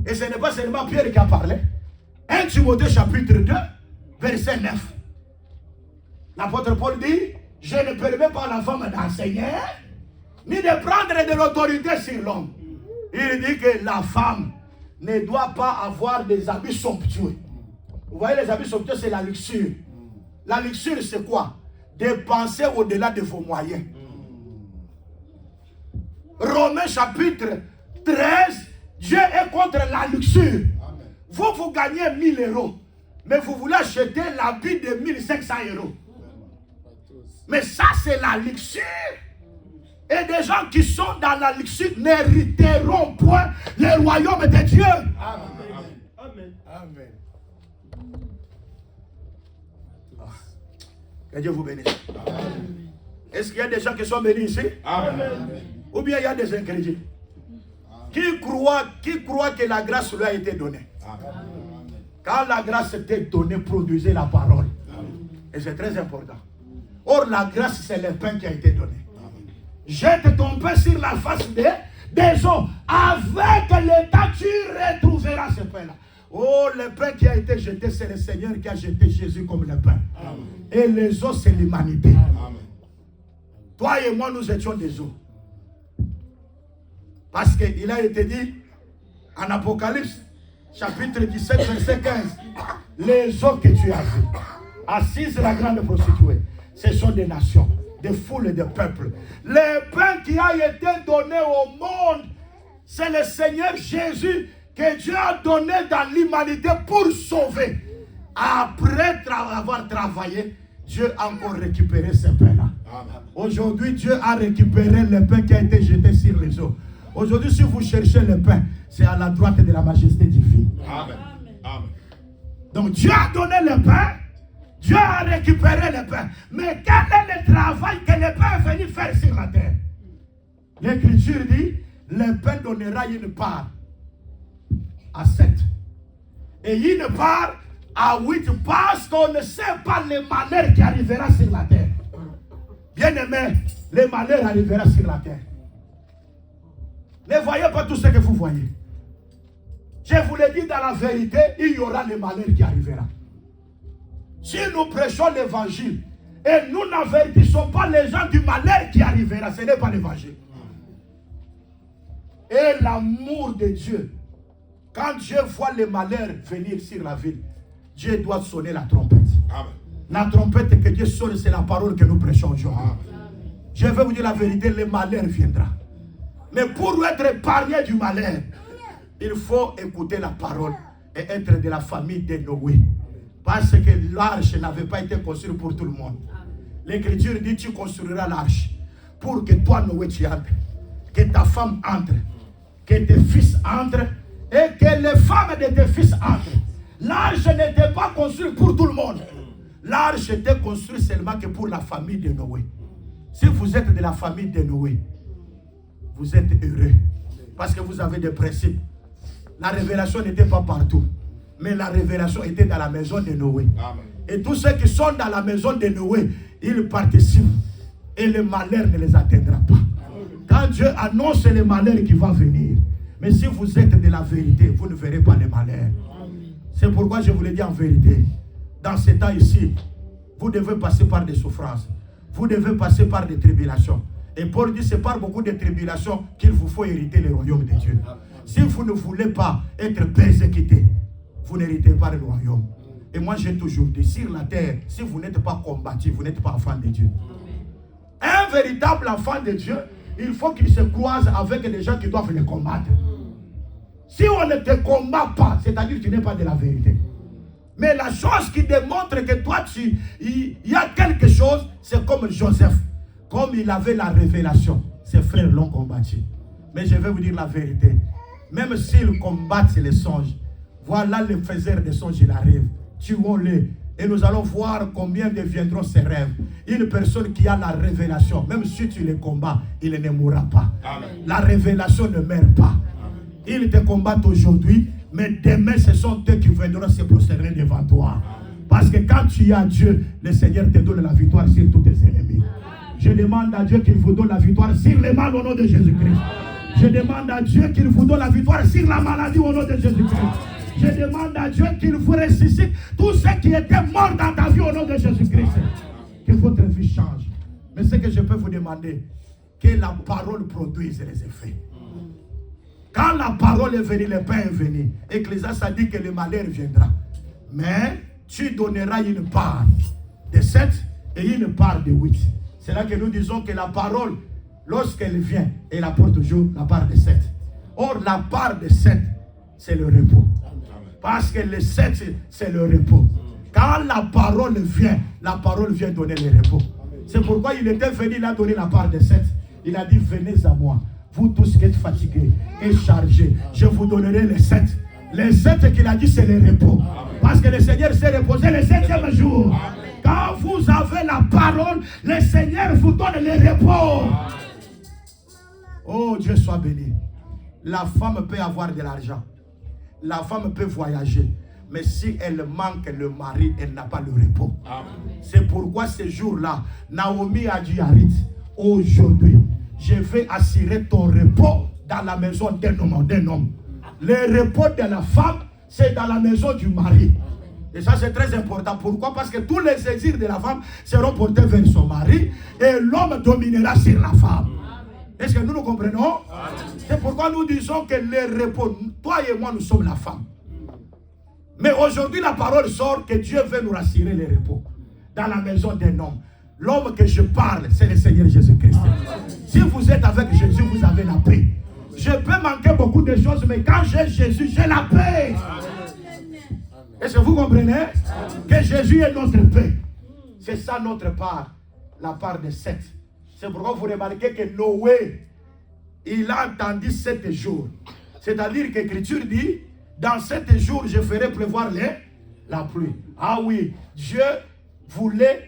Et ce n'est pas seulement Pierre qui a parlé. 1 Timothée chapitre 2, verset 9. L'apôtre Paul dit: je ne permets pas à la femme d'enseigner, ni de prendre de l'autorité sur l'homme. Il dit que la femme ne doit pas avoir des habits somptueux. Vous voyez, les habits somptueux, c'est la luxure. La luxure, c'est quoi? Dépenser au-delà de vos moyens. Romains chapitre 13, Dieu est contre la luxure. Vous gagnez 1000 euros, mais vous voulez acheter l'habit de 1500 euros. Mais ça, c'est la luxure. Et des gens qui sont dans la luxure n'hériteront point le royaume de Dieu. Amen. Amen. Amen. Que Dieu vous bénisse. Est-ce qu'il y a des gens qui sont bénis ici? Amen. Ou bien il y a des incrédules qui croient que la grâce lui a été donnée. Amen. Quand la grâce était donnée, produisez la parole. Amen. Et c'est très important. Or, la grâce, c'est le pain qui a été donné. Jette ton pain sur la face des eaux. Avec le temps, tu retrouveras ce pain-là. Oh, le pain qui a été jeté, c'est le Seigneur qui a jeté Jésus comme le pain. Amen. Et les eaux, c'est l'humanité. Amen. Toi et moi, nous étions des eaux. Parce qu'il a été dit en Apocalypse, chapitre 17, verset 15, les eaux que tu as vues, assises la grande prostituée, ce sont des nations, des foules et des peuples. Le pain qui a été donné au monde, c'est le Seigneur Jésus que Dieu a donné dans l'humanité pour sauver. Après avoir travaillé, Dieu a encore récupéré ce pain-là. Aujourd'hui, Dieu a récupéré le pain qui a été jeté sur les eaux. Aujourd'hui, si vous cherchez le pain, c'est à la droite de la majesté divine. Amen. Amen. Donc Dieu a donné le pain, Dieu a récupéré le pain. Mais quel est le travail que le pain est venu faire sur la terre? L'Écriture dit, le pain donnera une part à 7. Et une part à 8, parce qu'on ne sait pas le malheur qui arrivera sur la terre. Bien aimé, le malheur arrivera sur la terre. Ne voyez pas tout ce que vous voyez. Je vous l'ai dit, dans la vérité, il y aura le malheur qui arrivera. Si nous prêchons l'évangile et nous n'avertissons pas les gens du malheur qui arrivera, ce n'est pas l'évangile. Et l'amour de Dieu, quand Dieu voit le malheur venir sur la ville, Dieu doit sonner la trompette. Amen. La trompette que Dieu sonne, c'est la parole que nous prêchons aujourd'hui. Je vais vous dire la vérité, le malheur viendra. Mais pour être épargné du malheur, il faut écouter la parole et être de la famille de Noé. Parce que l'arche n'avait pas été construite pour tout le monde. L'Écriture dit, tu construiras l'arche pour que toi, Noé, tu entres, que ta femme entre, que tes fils entrent et que les femmes de tes fils entrent. L'arche n'était pas construite pour tout le monde. L'arche était construite seulement que pour la famille de Noé. Si vous êtes de la famille de Noé, vous êtes heureux parce que vous avez des principes. La révélation n'était pas partout, mais la révélation était dans la maison de Noé. Amen. Et tous ceux qui sont dans la maison de Noé, ils participent et le malheur ne les atteindra pas. Amen. Quand Dieu annonce le malheur qui va venir, mais si vous êtes de la vérité, vous ne verrez pas le malheur. C'est pourquoi je vous le dis en vérité, dans ce temps ici, vous devez passer par des souffrances, vous devez passer par des tribulations. Et Paul dit, c'est par beaucoup de tribulations qu'il vous faut hériter le royaume de Dieu. Si vous ne voulez pas être persécuté, vous n'héritez pas le royaume. Et moi j'ai toujours dit, sur la terre, si vous n'êtes pas combattu, vous n'êtes pas enfant de Dieu. Un véritable enfant de Dieu, il faut qu'il se croise avec des gens qui doivent le combattre. Si on ne te combat pas, c'est-à-dire que tu n'es pas de la vérité. Mais la chose qui démontre que toi, il y a quelque chose, c'est comme Joseph. Comme il avait la révélation, ses frères l'ont combattu. Mais je vais vous dire la vérité. Même s'ils combattent les songes, voilà le faiseur des songes, il arrive. Tuons-le. Et nous allons voir combien deviendront ses rêves. Une personne qui a la révélation, même si tu le combats, il ne mourra pas. Amen. La révélation ne meurt pas. Amen. Ils te combattent aujourd'hui, mais demain, ce sont eux qui viendront se prosterner devant toi. Amen. Parce que quand tu as Dieu, le Seigneur te donne la victoire sur tous tes ennemis. Je demande à Dieu qu'il vous donne la victoire sur les mal au nom de Jésus-Christ. Je demande à Dieu qu'il vous donne la victoire sur la maladie au nom de Jésus-Christ. Je demande à Dieu qu'il vous ressuscite tous ceux qui étaient morts dans ta vie au nom de Jésus-Christ. Que votre vie change. Mais ce que je peux vous demander, que la parole produise les effets. Quand la parole est venue, le pain est venu. Ecclésiaste a dit que le malheur viendra. Mais tu donneras une part de 7 et une part de 8. C'est là que nous disons que la parole, lorsqu'elle vient, elle apporte toujours la part de 7. Or, la part de 7, c'est le repos. Parce que le 7, c'est le repos. Quand la parole vient donner le repos. C'est pourquoi il était venu, il a donné la part de 7. Il a dit, venez à moi, vous tous qui êtes fatigués et chargés, je vous donnerai les 7. Les 7 qu'il a dit, c'est le repos. Parce que le Seigneur s'est reposé le 7e jour. Quand vous avez la parole, le Seigneur vous donne le repos. Oh, Dieu soit béni. La femme peut avoir de l'argent. La femme peut voyager. Mais si elle manque le mari, elle n'a pas le repos. C'est pourquoi ce jour-là, Naomi a dit à Ruth, aujourd'hui, je vais assurer ton repos dans la maison d'un homme. Le repos de la femme, c'est dans la maison du mari. Et ça, c'est très important. Pourquoi? Parce que tous les désirs de la femme seront portés vers son mari et l'homme dominera sur la femme. Est-ce que nous comprenons? C'est pourquoi nous disons que le repos, toi et moi, nous sommes la femme. Mais aujourd'hui, la parole sort que Dieu veut nous rassurer le repos dans la maison d'un homme. L'homme que je parle, c'est le Seigneur Jésus-Christ. Si vous êtes avec Jésus, vous avez la paix. Je peux manquer beaucoup de choses, mais quand j'ai Jésus, j'ai la paix. Est-ce que vous comprenez? Que Jésus est notre paix. C'est ça notre part, la part de 7. C'est pourquoi vous remarquez que Noé, il a entendu 7 jours. C'est-à-dire que l'Écriture dit, dans 7 jours, je ferai pleuvoir la pluie. Ah oui, Dieu voulait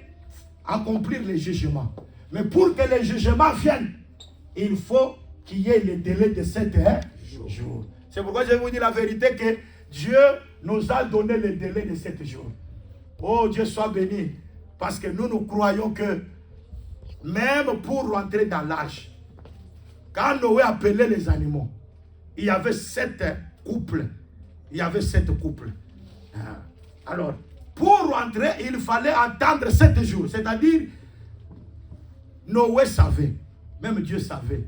accomplir les jugements. Mais pour que les jugements viennent, il faut qu'il y ait le délai de 7 jours. C'est pourquoi je vous dis la vérité que Dieu nous a donné le délai de 7 jours. Oh, Dieu soit béni. Parce que nous croyons que même pour rentrer dans l'âge, quand Noé appelait les animaux, il y avait 7 couples. Il y avait 7 couples. Alors, pour rentrer, il fallait attendre 7 jours. C'est-à-dire, Noé savait, même Dieu savait,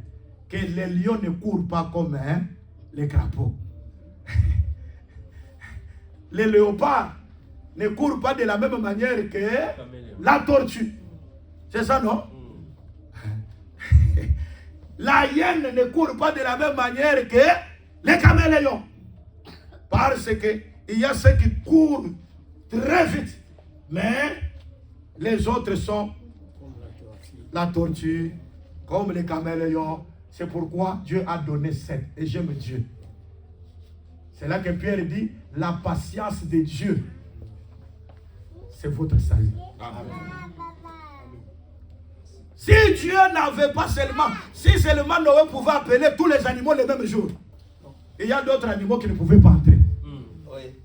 que les lions ne courent pas comme les crapauds. Les léopards ne courent pas de la même manière que la tortue. C'est ça, non? La hyène ne court pas de la même manière que les caméléons. Parce qu'il y a ceux qui courent très vite. Mais les autres sont la tortue, comme les caméléons. C'est pourquoi Dieu a donné 7. Et j'aime Dieu. C'est là que Pierre dit, la patience de Dieu, c'est votre salut. Si Dieu n'avait pas seulement, si seulement Noé pouvait appeler tous les animaux le même jour, il y a d'autres animaux qui ne pouvaient pas entrer.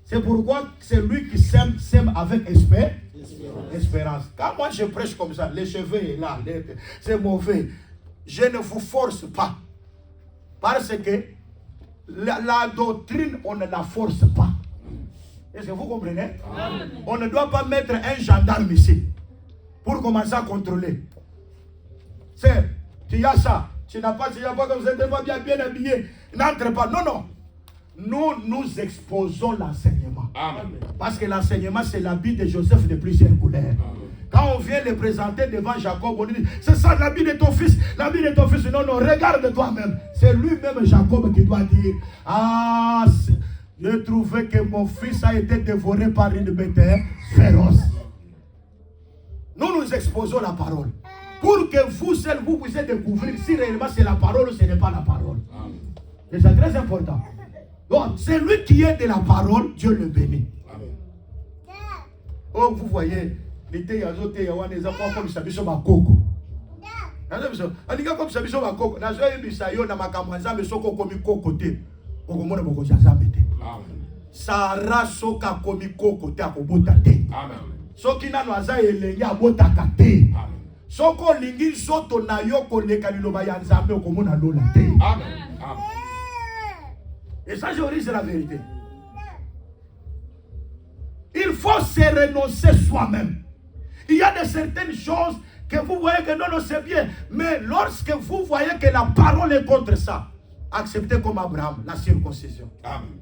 C'est pourquoi c'est lui qui sème avec espérance. Quand moi je prêche comme ça, les cheveux là, c'est mauvais. Je ne vous force pas. Parce que la doctrine, on ne la force pas. Est-ce que vous comprenez? On ne doit pas mettre un gendarme ici pour commencer à contrôler. C'est, tu as ça, tu n'as pas comme ça, tu n'es pas bien habillé, n'entre pas. Non, non. Nous exposons l'enseignement. Parce que l'enseignement, c'est l'habit de Joseph de plusieurs couleurs. Quand on vient le présenter devant Jacob, on dit, c'est ça l'habit de ton fils, l'habit de ton fils. Non, non, regarde toi-même. C'est lui-même, Jacob, qui doit dire, ah, j'ai trouvé que mon fils a été dévoré par une bête féroce. Nous exposons la parole. Pour que vous seul, vous puissiez découvrir si réellement c'est la parole ou ce n'est pas la parole. Et c'est très important. Donc, c'est lui qui est de la parole, Dieu le bénit. Oh, vous voyez, l'été, il y a des enfants comme ça, ils sont à Coco. Sarah soka komi koko te akobota te. Soki nano aza elenge abotaka te. Soko lingi soto na yo koleka liloba ya Nzambe okomona lola te. Et ça, je vous dis, c'est la vérité. Il faut se renoncer soi-même. Il y a de certaines choses que vous voyez que non, c'est bien. Mais lorsque vous voyez que la parole est contre ça, acceptez comme Abraham la circoncision. Amen.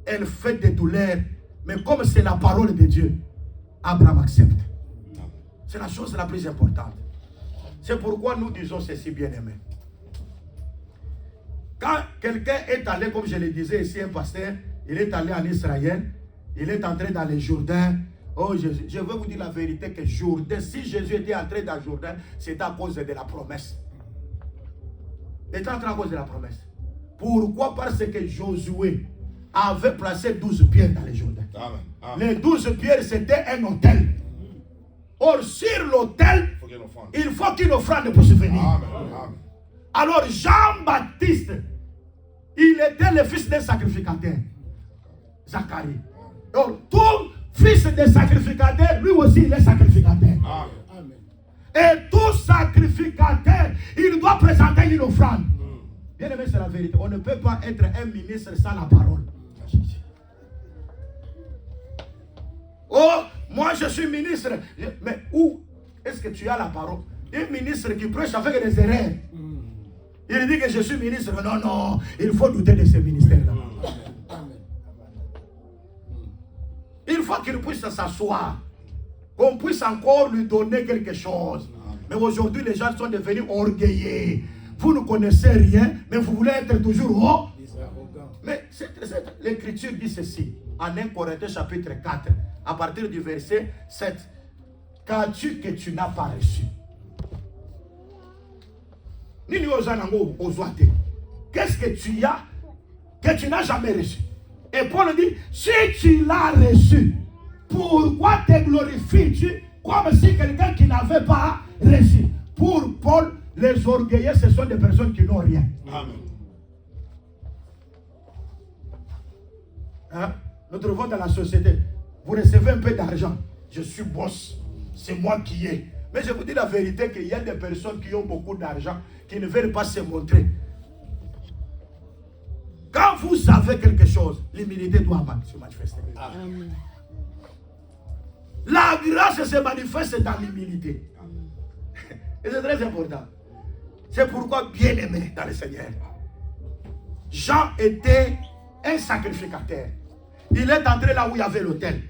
Elle fait des douleurs, mais comme c'est la parole de Dieu, Abraham accepte. C'est la chose la plus importante. C'est pourquoi nous disons ceci, bien-aimé. Quand quelqu'un est allé, comme je le disais ici, un pasteur, il est allé en Israël, il est entré dans les Jourdains. Oh, je veux vous dire la vérité que Jourdain, si Jésus était entré dans Jourdain, c'est à cause de la promesse. Il est entré à cause de la promesse. Pourquoi? Parce que Josué avait placé 12 pierres dans les Jourdains. Amen. Amen. Les 12 pierres, c'était un autel. Or, sur l'autel, il faut qu'une offrande puisse venir. Amen. Alors, Jean-Baptiste, il était le fils d'un sacrificateur, Zacharie. Donc, tout fils de sacrificateur, lui aussi, il est sacrificateur. Amen. Et tout sacrificateur, il doit présenter une offrande. Bien aimé, c'est la vérité. On ne peut pas être un ministre sans la parole. Oh, moi je suis ministre. Mais où est-ce que tu as la parole? Un ministre qui prêche avec des erreurs. Il dit que je suis ministre. Non, non, il faut douter de ce ministère-là. Il faut qu'il puisse s'asseoir. Qu'on puisse encore lui donner quelque chose. Mais aujourd'hui, les gens sont devenus orgueilleux. Vous ne connaissez rien, mais vous voulez être toujours haut. Mais l'Écriture dit ceci, en 1 Corinthiens chapitre 4, à partir du verset 7. Qu'as-tu que tu n'as pas reçu? Qu'est-ce que tu as que tu n'as jamais reçu? Et Paul dit, si tu l'as reçu, pourquoi te glorifies-tu comme si quelqu'un qui n'avait pas reçu? Pour Paul, les orgueilleux, ce sont des personnes qui n'ont rien. Amen. Hein? Nous trouvons dans la société, vous recevez un peu d'argent, je suis boss, c'est moi qui ai. Mais je vous dis la vérité qu'il y a des personnes qui ont beaucoup d'argent, qui ne veulent pas se montrer. Quand vous avez quelque chose, l'humilité doit se manifester. Amen. La grâce se manifeste dans l'humilité. Et c'est très important. C'est pourquoi, bien aimé dans le Seigneur, Jean était un sacrificateur. Il est entré là où il y avait l'autel.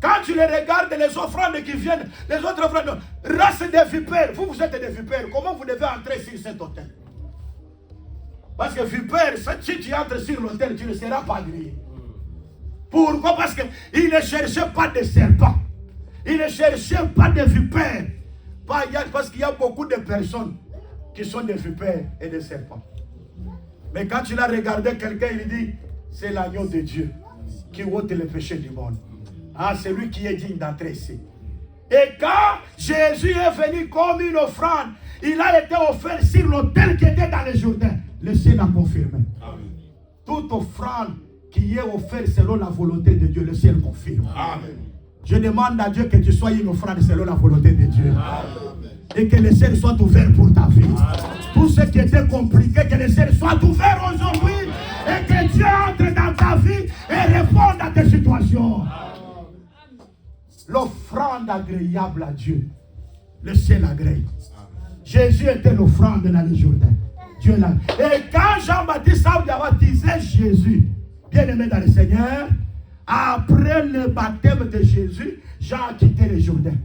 Quand tu les regardes, les offrandes qui viennent, les autres offrandes, race des vipères, vous êtes des vipères, comment vous devez entrer sur cet autel? Parce que vipère, si tu entres sur l'autel, tu ne seras pas grillé. Pourquoi? Parce qu'il ne cherchait pas de serpents. Il ne cherchait pas de vipères. Parce qu'il y a beaucoup de personnes qui sont des vipères et des serpents. Mais quand tu l'as regardé, quelqu'un, il dit, c'est l'agneau de Dieu qui ôte les péchés du monde. Ah, c'est lui qui est digne d'entrer ici. Et quand Jésus est venu comme une offrande, il a été offert sur l'autel qui était dans le Jourdain. Le ciel a confirmé. Amen. Toute offrande qui est offerte selon la volonté de Dieu, le ciel confirme. Amen. Je demande à Dieu que tu sois une offrande selon la volonté de Dieu. Amen. Et que le ciel soit ouvert pour ta vie. Amen. Tout ce qui était compliqué, que le ciel soit ouvert aujourd'hui. Et que Dieu entre dans ta vie et réponde à tes situations. L'offrande agréable à Dieu, le ciel agrée. Jésus était l'offrande dans le Jourdain. Dieu l'a. Et quand Jean-Baptiste a baptisé Jésus, bien aimé dans le Seigneur, après le baptême de Jésus, Jean a quitté le Jourdain.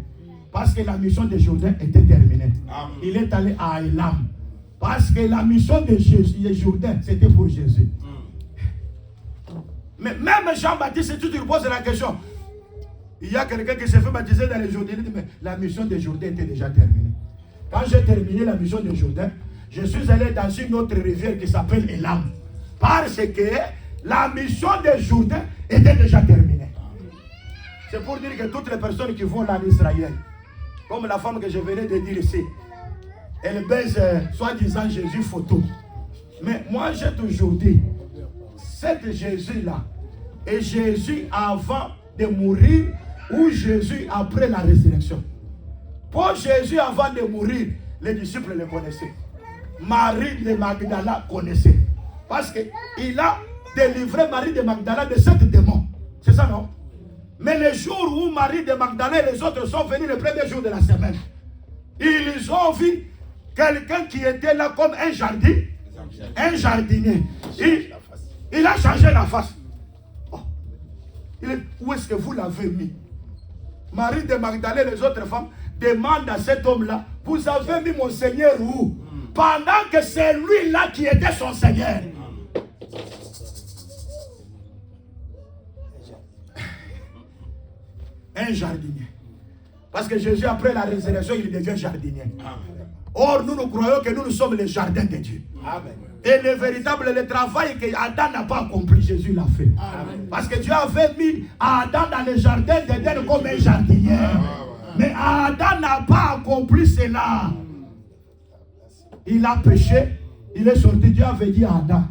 Parce que la mission de Jourdain était terminée. Amen. Il est allé à Élam. Parce que la mission de Jésus, le Jourdain, c'était pour Jésus. Mais même Jean-Baptiste, si tu te poses la question, il y a quelqu'un qui s'est fait baptiser dans le Jourdain, il dit, mais la mission de Jourdain était déjà terminée. Quand j'ai terminé la mission de Jourdain, je suis allé dans une autre rivière qui s'appelle Élam. Parce que la mission de Jourdain était déjà terminée. C'est pour dire que toutes les personnes qui vont là en Israël, comme la femme que je venais de dire ici, elle baise soi-disant Jésus photo. Mais moi j'ai toujours dit, c'est Jésus-là, et Jésus avant de mourir, ou Jésus après la résurrection. Pour Jésus avant de mourir, les disciples le connaissaient. Marie de Magdala connaissait. Parce qu'il a délivré Marie de Magdala de 7 démons. C'est ça, non? Mais le jour où Marie de Magdala et les autres sont venus le premier jour de la semaine, Ils ont vu quelqu'un qui était là comme un jardinier. Il a changé la face. Oh. Où est-ce que vous l'avez mis? Marie de Magdalene et les autres femmes demandent à cet homme-là, vous avez mis mon Seigneur où? Pendant que c'est lui-là qui était son Seigneur. Un jardinier. Parce que Jésus, après la résurrection, il devient jardinier. Or, nous croyons que nous sommes les jardins de Dieu. Amen. Et le travail que Adam n'a pas accompli, Jésus l'a fait. Amen. Parce que Dieu avait mis Adam dans le jardin d'Éden comme un jardinier. Amen. Mais Adam n'a pas accompli cela. Il a péché, il est sorti. Dieu avait dit à Adam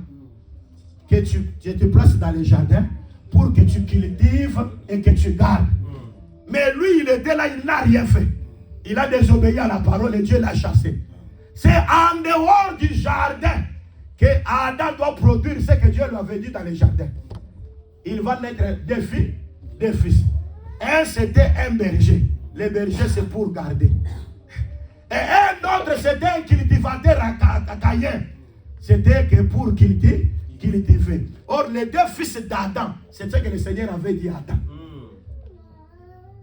que tu te places dans le jardin pour que tu cultives et que tu gardes. Mais lui, il était là, il n'a rien fait. Il a désobéi à la parole et Dieu l'a chassé. C'est en dehors du jardin que Adam doit produire ce que Dieu lui avait dit dans le jardin. Il va naître des filles, des fils. Un, c'était un berger. Le berger, c'est pour garder. Et un autre, c'était un cultivateur à Caïn. C'était que pour cultiver. Or, les deux fils d'Adam, c'est ce que le Seigneur avait dit à Adam.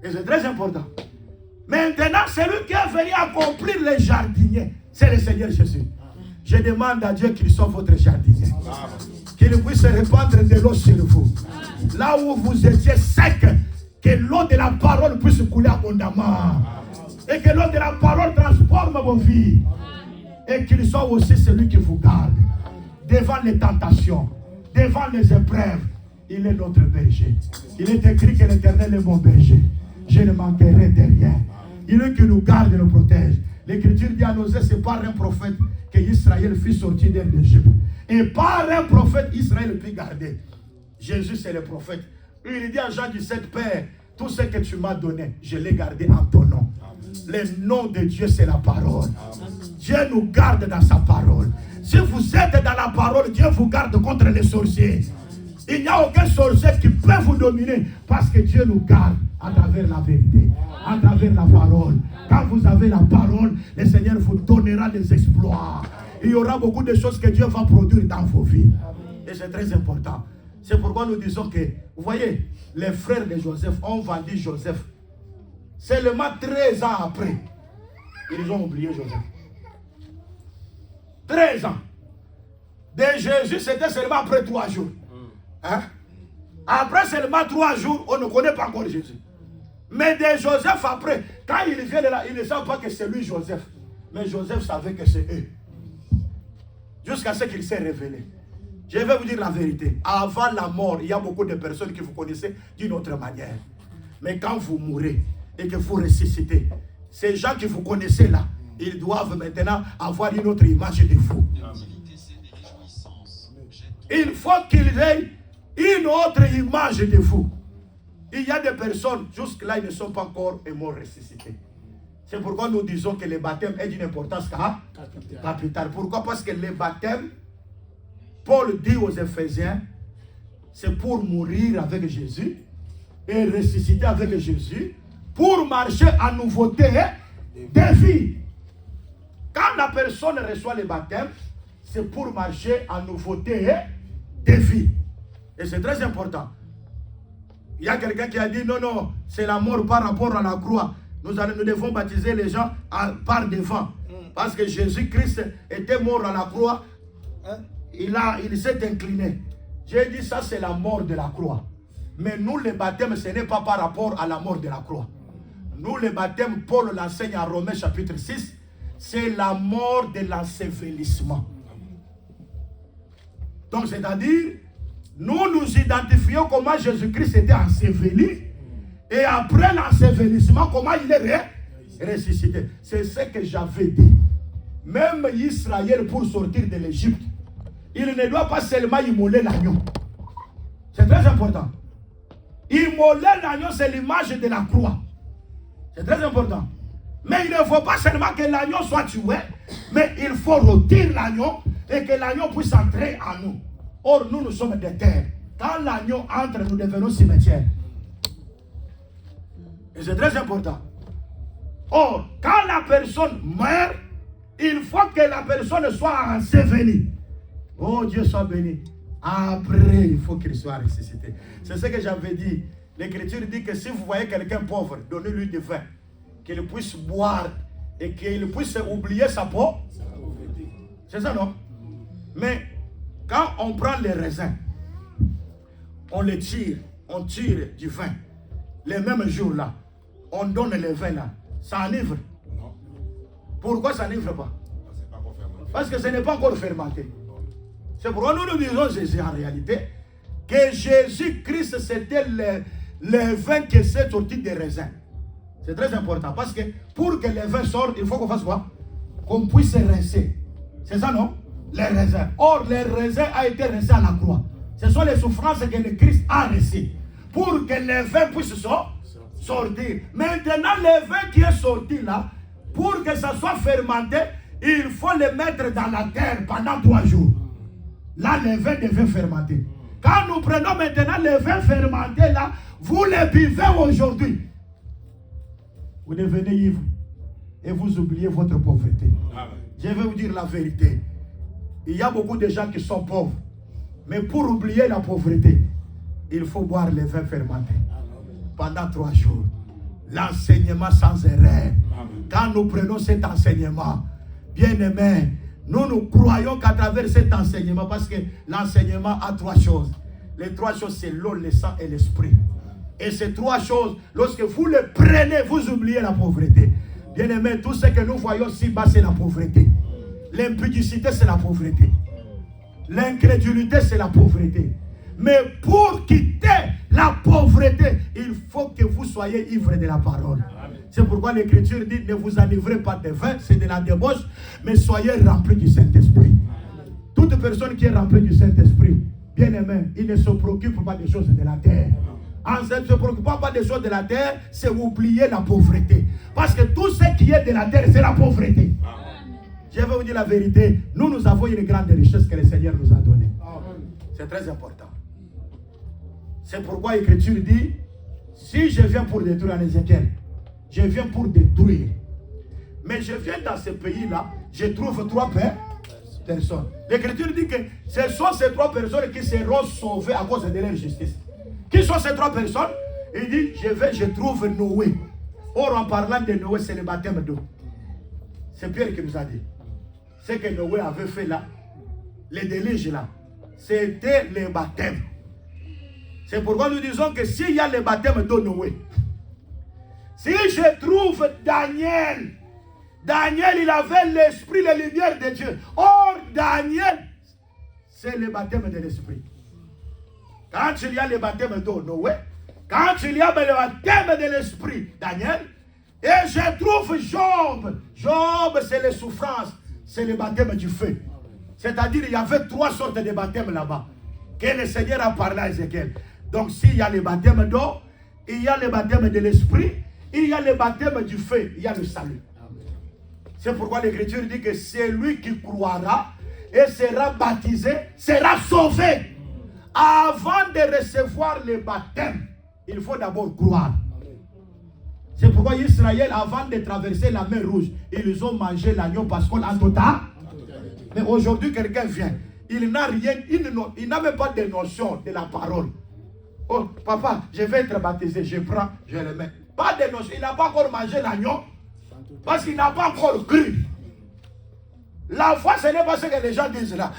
Et c'est très important. Maintenant, celui qui est venu accomplir les jardiniers, c'est le Seigneur Jésus. Je demande à Dieu qu'il soit votre jardinier. Qu'il puisse répandre de l'eau sur vous. Là où vous étiez sec, que l'eau de la parole puisse couler abondamment. Et que l'eau de la parole transforme vos vies. Et qu'il soit aussi celui qui vous garde. Devant les tentations, devant les épreuves, il est notre berger. Il est écrit que l'Éternel est mon berger. Je ne manquerai de rien. Il est qui nous garde et nous protège. L'Écriture dit à Osée, c'est par un prophète que Israël fit sortir d'Égypte. Et par un prophète, Israël fit garder. Jésus, c'est le prophète. Il dit à Jean 17, Père, tout ce que tu m'as donné, je l'ai gardé en ton nom. Le nom de Dieu, c'est la parole. Dieu nous garde dans sa parole. Si vous êtes dans la parole, Dieu vous garde contre les sorciers. Il n'y a aucun sorcier qui peut vous dominer parce que Dieu nous garde à travers la vérité, à travers la parole. Quand vous avez la parole, le Seigneur vous donnera des exploits. Il y aura beaucoup de choses que Dieu va produire dans vos vies. Et c'est très important. C'est pourquoi nous disons que, vous voyez, les frères de Joseph ont vendu Joseph. Seulement 13 ans après, ils ont oublié Joseph. 13 ans. De Jésus, c'était seulement après 3 jours. Hein? Après seulement 3 jours, on ne connaît pas encore Jésus. Mais de Joseph après, quand ils viennent là, ils ne savent pas que c'est lui Joseph. Mais Joseph savait que c'est eux. Jusqu'à ce qu'il s'est révélé. Je vais vous dire la vérité. Avant la mort, il y a beaucoup de personnes que vous connaissez d'une autre manière. Mais quand vous mourrez et que vous ressuscitez, ces gens que vous connaissez là, ils doivent maintenant avoir une autre image de vous. Il faut qu'ils aient une autre image de vous. Il y a des personnes, jusque-là, ils ne sont pas encore morts ressuscités. C'est pourquoi nous disons que le baptême est d'une importance capitale. Pourquoi? Parce que le baptême, Paul dit aux Éphésiens, c'est pour mourir avec Jésus et ressusciter avec Jésus, pour marcher en nouveauté de vie. Quand la personne reçoit le baptême, c'est pour marcher en nouveauté de vie. Et c'est très important. Il y a quelqu'un qui a dit non, c'est la mort par rapport à la croix. Nous devons baptiser les gens par devant. Parce que Jésus-Christ était mort à la croix. Il s'est incliné. J'ai dit ça, c'est la mort de la croix. Mais nous, le baptême, ce n'est pas par rapport à la mort de la croix. Nous, le baptême, Paul l'enseigne en Romains chapitre 6, c'est la mort de l'ensevelissement. Donc, c'est-à-dire, nous nous identifions comment Jésus-Christ était enseveli. Et après l'ensevelissement, comment il est ressuscité. C'est ce que j'avais dit. Même Israël, pour sortir de l'Égypte, il ne doit pas seulement immoler l'agneau. C'est très important. Immoler l'agneau, c'est l'image de la croix. C'est très important. Mais il ne faut pas seulement que l'agneau soit tué, mais il faut rôtir l'agneau et que l'agneau puisse entrer en nous. Or, nous sommes des terres. Quand l'agneau entre, nous devenons cimetières. Et c'est très important. Or, quand la personne meurt, il faut que la personne soit ensevelie. Oh, Dieu soit béni. Après, il faut qu'il soit ressuscité. C'est ce que j'avais dit. L'Écriture dit que si vous voyez quelqu'un pauvre, donnez-lui du vin. Qu'il puisse boire et qu'il puisse oublier sa peau. C'est ça, non? Mais quand on prend les raisins, on les tire, on tire du vin. Les mêmes jours-là, on donne le vin là. Ça enivre? Non. Pourquoi ça n'enivre pas? Parce que ce n'est pas encore fermenté. C'est pourquoi nous disons Jésus en réalité que Jésus-Christ c'était le vin qui s'est sorti des raisins. C'est très important parce que pour que le vin sorte, il faut qu'on fasse quoi? Qu'on puisse rincer. C'est ça, non? Les raisins. Or, les raisins a été rincés à la croix. Ce sont les souffrances que le Christ a rincées pour que le vin puisse sortir. Maintenant, le vin qui est sorti là, pour que ça soit fermenté, il faut le mettre dans la terre pendant 3 jours. Là, le vin devient fermenté. Quand nous prenons maintenant le vin fermenté là, vous le buvez aujourd'hui. Vous devenez ivre et vous oubliez votre pauvreté. Amen. Je vais vous dire la vérité. Il y a beaucoup de gens qui sont pauvres. Mais pour oublier la pauvreté, il faut boire le vin fermenté. Pendant 3 jours. L'enseignement sans erreur. Quand nous prenons cet enseignement, bien aimé, nous croyons qu'à travers cet enseignement, parce que l'enseignement a 3 choses. Les 3 choses, c'est l'eau, le sang et l'esprit. Et ces 3 choses, lorsque vous les prenez, vous oubliez la pauvreté. Bien aimé, tout ce que nous voyons ci-bas, c'est la pauvreté. L'impudicité, c'est la pauvreté. L'incrédulité, c'est la pauvreté. Mais pour quitter la pauvreté, il faut que vous soyez ivres de la parole. C'est pourquoi l'Écriture dit, ne vous enivrez pas de vin, c'est de la débauche, mais soyez remplis du Saint-Esprit. Toute personne qui est remplie du Saint-Esprit, bien aimé, il ne se préoccupe pas des choses de la terre. En ne se préoccupant pas des choses de la terre, c'est oublier la pauvreté. Parce que tout ce qui est de la terre, c'est la pauvreté. Je vais vous dire la vérité. Nous avons une grande richesse que le Seigneur nous a donnée. C'est très important. C'est pourquoi l'Écriture dit, si je viens pour détruire en Ézéchiel, je viens pour détruire. Mais je viens dans ce pays-là, je trouve 3 personnes. L'Écriture dit que ce sont ces 3 personnes qui seront sauvées à cause de leur justice. Qui sont ces 3 personnes? Il dit, je trouve Noé. Or, en parlant de Noé, c'est le baptême d'eau. C'est Pierre qui nous a dit. Ce que Noé avait fait là, les déluges là, c'était le baptême. C'est pourquoi nous disons que s'il y a le baptême d'eau Noé, si je trouve Daniel, il avait l'esprit, la lumière de Dieu. Or, Daniel, c'est le baptême de l'esprit. Quand il y a le baptême d'eau Noé, quand il y a le baptême de l'esprit Daniel, et je trouve Job. Job, c'est les souffrances, c'est le baptême du feu. C'est-à-dire, il y avait 3 sortes de baptêmes là-bas, que le Seigneur a parlé à Ézéchiel. Donc, s'il y a le baptême d'eau, il y a le baptême de l'esprit, il y a le baptême du feu, il y a le salut. C'est pourquoi l'Écriture dit que celui qui croira et sera baptisé sera sauvé. Avant de recevoir le baptême, il faut d'abord croire. C'est pourquoi Israël, avant de traverser la mer Rouge, ils ont mangé l'agneau pascal en total. Mais aujourd'hui, quelqu'un vient, il n'a rien, il n'a même pas de notion de la parole. Oh, papa, je vais être baptisé, je prends, je le mets. Pas de notion, il n'a pas encore mangé l'agneau, parce qu'il n'a pas encore cru. La foi, ce n'est pas ce que les gens disent là.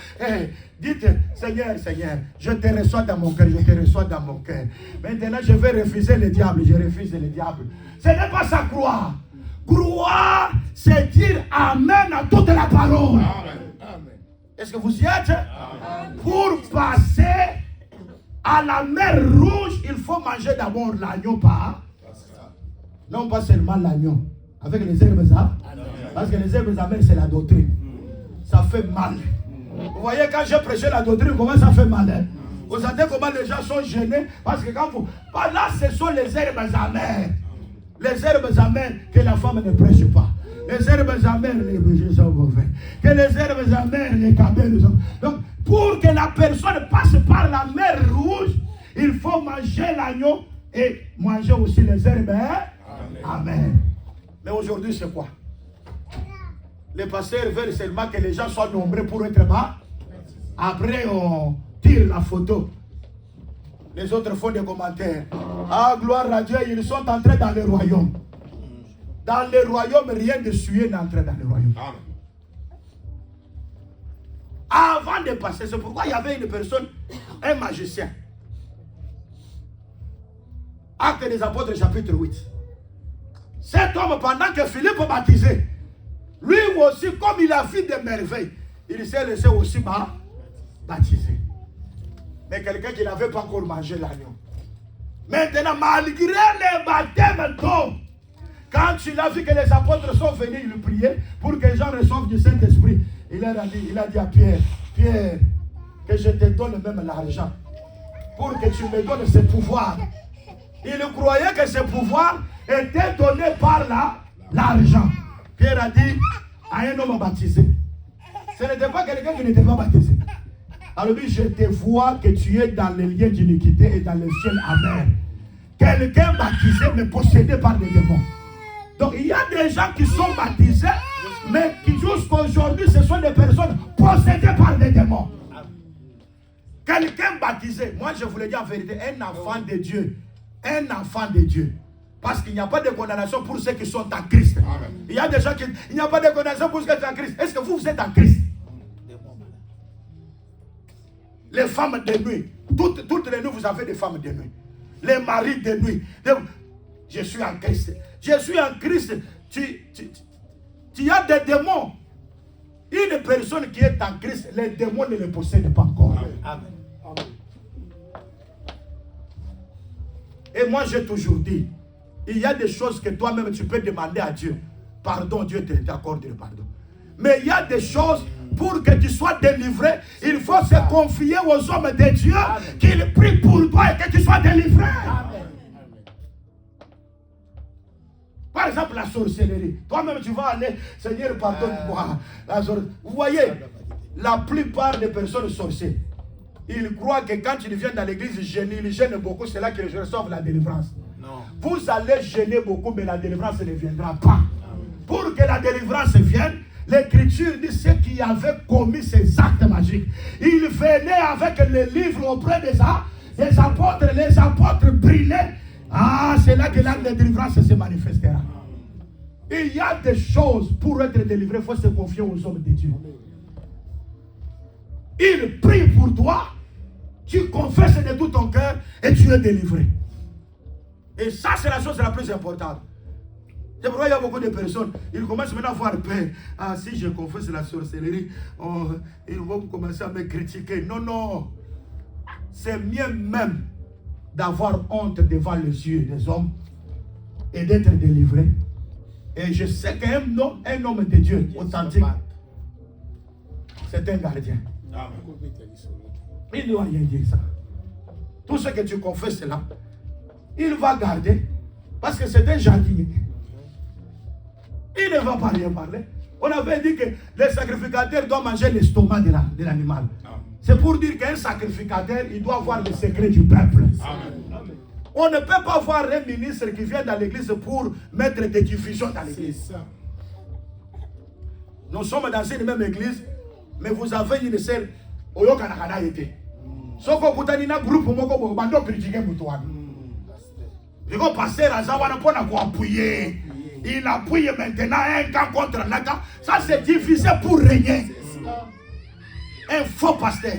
Dites, Seigneur, Seigneur, je te reçois dans mon cœur, je te reçois dans mon cœur. Maintenant, je vais refuser le diable, je refuse le diable. Ce n'est pas ça croire. Croire, c'est dire Amen à toute la parole. Amen. Est-ce que vous y êtes? Amen. Pour passer à la mer Rouge, il faut manger d'abord l'agneau, pas? Non, pas seulement l'agneau. Avec les herbes amères. Parce que les herbes amères, c'est la doctrine. Ça fait mal. Vous voyez, quand j'ai prêché la doctrine, comment ça fait mal, hein? Vous savez comment les gens sont gênés? Parce que quand vous... Là, ce sont les herbes amères. Les herbes amères que la femme ne prêche pas. Les herbes amères, les bergers sont mauvais. Que les herbes amères, les cabelles sont... Donc, pour que la personne passe par la mer Rouge, il faut manger l'agneau et manger aussi les herbes. Amen. Amen. Mais aujourd'hui, c'est quoi? Les pasteurs veulent seulement que les gens soient nombreux pour être bas. Après, on tire la photo. Les autres font des commentaires. Ah, gloire à Dieu, ils sont entrés dans le royaume. Dans le royaume, rien de souillé n'est entré dans le royaume. Amen. Avant de passer, c'est pourquoi il y avait une personne, un magicien. Actes des Apôtres, chapitre 8. Cet homme, pendant que Philippe baptisait, lui aussi, comme il a fait des merveilles, il s'est laissé aussi baptiser. Mais quelqu'un qui n'avait pas encore mangé l'agneau. Maintenant, malgré les baptêmes d'eau, quand il a vu que les apôtres sont venus, il priait pour que les gens reçoivent du Saint-Esprit. Il a dit à Pierre, Pierre, que je te donne même l'argent pour que tu me donnes ce pouvoir. Il croyait que ce pouvoir était donné par l'argent. Pierre a dit à un homme baptisé. Ce n'était pas quelqu'un qui n'était pas baptisé. Alors lui, je te vois que tu es dans les liens d'iniquité et dans le ciel amer. Quelqu'un baptisé mais possédé par des démons. Donc il y a des gens qui sont baptisés, mais qui jusqu'à aujourd'hui, ce sont des personnes possédées par des démons. Quelqu'un baptisé, moi je vous le dis en vérité, un enfant de Dieu. Un enfant de Dieu. Parce qu'il n'y a pas de condamnation pour ceux qui sont en Christ. Amen. Il y a des gens qui... Il n'y a pas de condamnation pour ceux qui sont en Christ. Est-ce que vous êtes en Christ? Les femmes de nuit. Toutes les nuits, vous avez des femmes de nuit. Les maris de nuit. Je suis en Christ. Je suis en Christ. Tu as des démons. Une personne qui est en Christ, les démons ne le possèdent pas encore. Amen. Amen. Et moi, j'ai toujours dit, il y a des choses que toi-même, tu peux demander à Dieu. Pardon, Dieu t'accorde le pardon. Mais il y a des choses, pour que tu sois délivré, il faut se confier aux hommes de Dieu, qu'ils prient pour toi et que tu sois délivré. Amen. Par exemple, la sorcellerie. Toi-même, tu vas aller, Seigneur, pardonne-moi. Vous voyez, la plupart des personnes sorcières, ils croient que quand ils viennent dans l'église, ils gênent beaucoup, c'est là qu'ils reçoivent la délivrance. Non. Vous allez gêner beaucoup, mais la délivrance ne viendra pas. Pour que la délivrance vienne, l'Écriture dit ceux qui avaient commis ces actes magiques. Ils venaient avec les livres auprès des apôtres, les apôtres brillaient. Ah, c'est là que la délivrance se manifestera. Il y a des choses pour être délivré, il faut se confier aux hommes de Dieu. Il prie pour toi, tu confesses de tout ton cœur et tu es délivré. Et ça, c'est la chose la plus importante. C'est pourquoi il y a beaucoup de personnes, ils commencent maintenant à avoir peur. Ah, si je confesse la sorcellerie, ils vont commencer à me critiquer. Non, non. C'est mieux même d'avoir honte devant les yeux des hommes et d'être délivré. Et je sais qu'un homme de Dieu authentique, c'est un gardien. Il ne doit rien dire ça. Tout ce que tu confesses là, il va garder parce que c'est un jardinier. Il ne va pas rien parler. On avait dit que les sacrificateurs doivent manger l'estomac de l'animal. C'est pour dire qu'un sacrificateur, il doit avoir le secret du peuple. Amen. On ne peut pas voir un ministre qui vient dans l'église pour mettre des diffusions dans l'église. Nous sommes dans une même église, mais vous avez une seule. Sauf que vous avez un groupe il appuie maintenant un camp contre un camp. Ça c'est divisé pour régner. Un faux pasteur.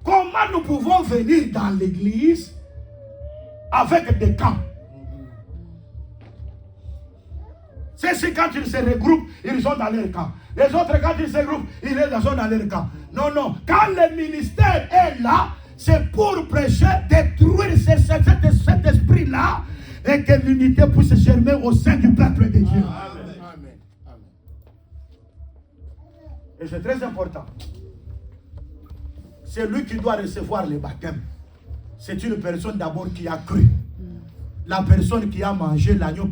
Comment nous pouvons venir dans l'église avec des camps? C'est quand ils se regroupent, ils sont dans leur camp. Les autres, quand ils se regroupent, ils sont dans leur camp. Non, non. Quand le ministère est là, c'est pour prêcher, détruire cet esprit-là et que l'unité puisse germer au sein du peuple de Dieu. Amen. Amen. Et c'est très important. C'est lui qui doit recevoir le baptême. C'est une personne d'abord qui a cru. La personne qui a mangé l'agneau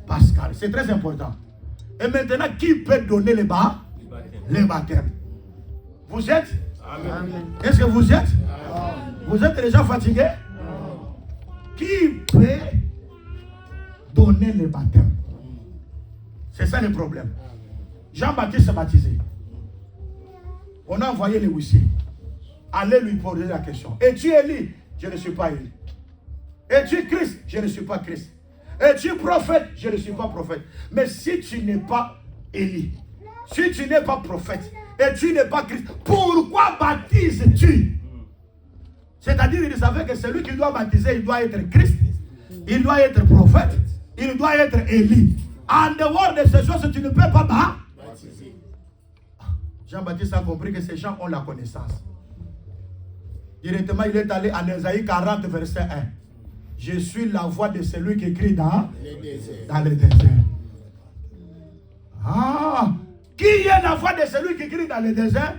pascal. C'est très important. Et maintenant, qui peut donner le baptême? Vous êtes? Amen. Est-ce que vous êtes? Amen. Vous êtes déjà fatigué? Qui peut donner le baptême. C'est ça le problème. Jean-Baptiste s'est baptisé. On a envoyé les huissiers. Allez lui poser la question. Es-tu Élie? Je ne suis pas Élie. Es-tu Christ? Je ne suis pas Christ. Es-tu prophète? Je ne suis pas prophète. Mais si tu n'es pas Élie, si tu n'es pas prophète, et tu n'es pas Christ, pourquoi baptises-tu? C'est-à-dire, il savait que celui qui doit baptiser, il doit être Christ, il doit être prophète, il doit être Élie. En dehors de ces choses, tu ne peux pas baptiser. Jean-Baptiste a compris que ces gens ont la connaissance. Directement, il est allé en Ésaïe 40, verset 1. Je suis la voix de celui qui crie dans le désert. Ah! Qui est la voix de celui qui crie dans le désert?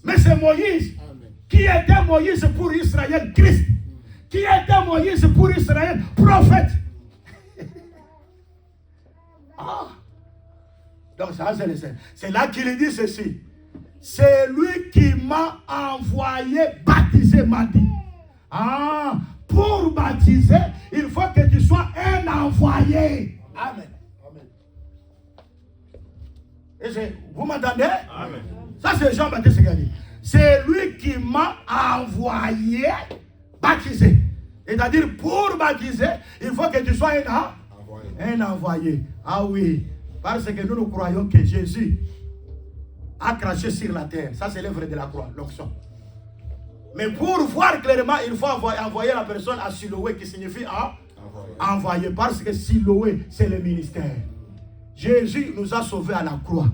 Mais c'est Moïse. Amen. Qui était Moïse pour Israël? Christ. Qui était Moïse pour Israël? Prophète. Ah. Donc ça c'est là qu'il dit ceci. C'est lui qui m'a envoyé baptiser, m'a dit. Ah, pour baptiser, il faut que tu sois un envoyé. Amen. Vous m'entendez? Amen. Ça c'est Jean-Baptiste qui a dit. C'est lui qui m'a envoyé baptiser. C'est-à-dire pour baptiser, il faut que tu sois un envoyé. Ah oui. Parce que nous croyons que Jésus a craché sur la terre. Ça c'est l'œuvre de la croix, l'onction. Mais pour voir clairement, il faut envoyer la personne à Siloé, qui signifie envoyer. Parce que Siloé, c'est le ministère. Jésus nous a sauvés à la croix.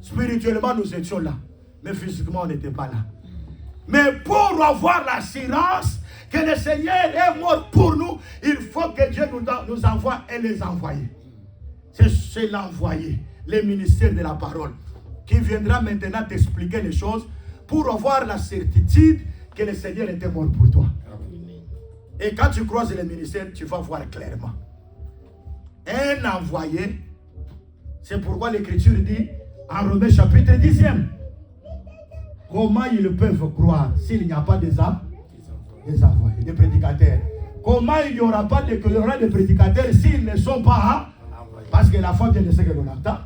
Spirituellement, nous étions là. Mais physiquement, on n'était pas là. Mais pour avoir l'assurance que le Seigneur est mort pour nous, il faut que Dieu nous envoie et les envoyer. C'est l'envoyer, le ministère de la parole, qui viendra maintenant t'expliquer les choses pour avoir la certitude que le Seigneur était mort pour toi. Et quand tu croises le ministère, tu vas voir clairement. Un envoyé, c'est pourquoi l'Écriture dit en Romains chapitre 10, comment ils peuvent croire s'il n'y a pas des envoyés, des prédicateurs? Comment il n'y aura pas de prédicateurs s'ils ne sont pas parce que la foi vient de ce que l'on entend,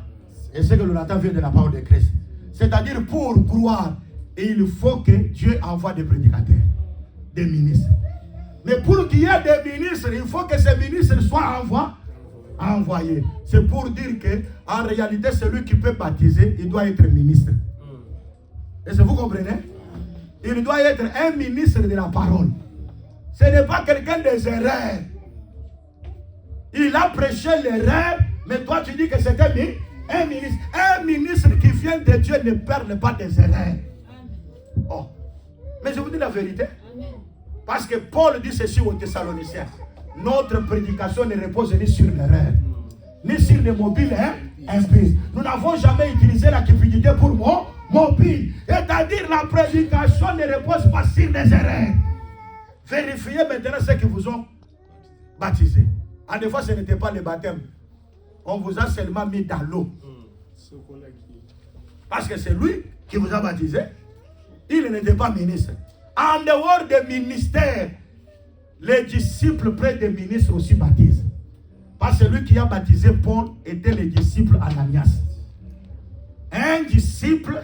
et ce que l'on entend vient de la parole de Christ. C'est-à-dire, pour croire, il faut que Dieu envoie des prédicateurs, des ministres. Mais pour qu'il y ait des ministres, il faut que ces ministres soient envoyés. C'est pour dire que en réalité, celui qui peut baptiser, il doit être ministre. Est-ce que vous comprenez? Il doit être un ministre de la parole. Ce n'est pas quelqu'un des erreurs. Il a prêché l'erreur, mais toi tu dis que c'est un ministre. Un ministre qui vient de Dieu ne perd pas des erreurs. Oh. Mais je vous dis la vérité. Parce que Paul dit ceci aux Thessaloniciens. Notre prédication ne repose ni sur l'erreur, ni sur les mobiles impies. Nous n'avons jamais utilisé la cupidité pour mobile. C'est-à-dire la prédication ne repose pas sur les erreurs. Vérifiez maintenant ceux qui vous ont baptisé. À des fois, ce n'était pas le baptême. On vous a seulement mis dans l'eau. Parce que c'est lui qui vous a baptisé. Il n'était pas ministre. En dehors des ministères, les disciples près des ministres aussi baptisent. Parce que celui qui a baptisé Paul était le disciple Ananias. Un disciple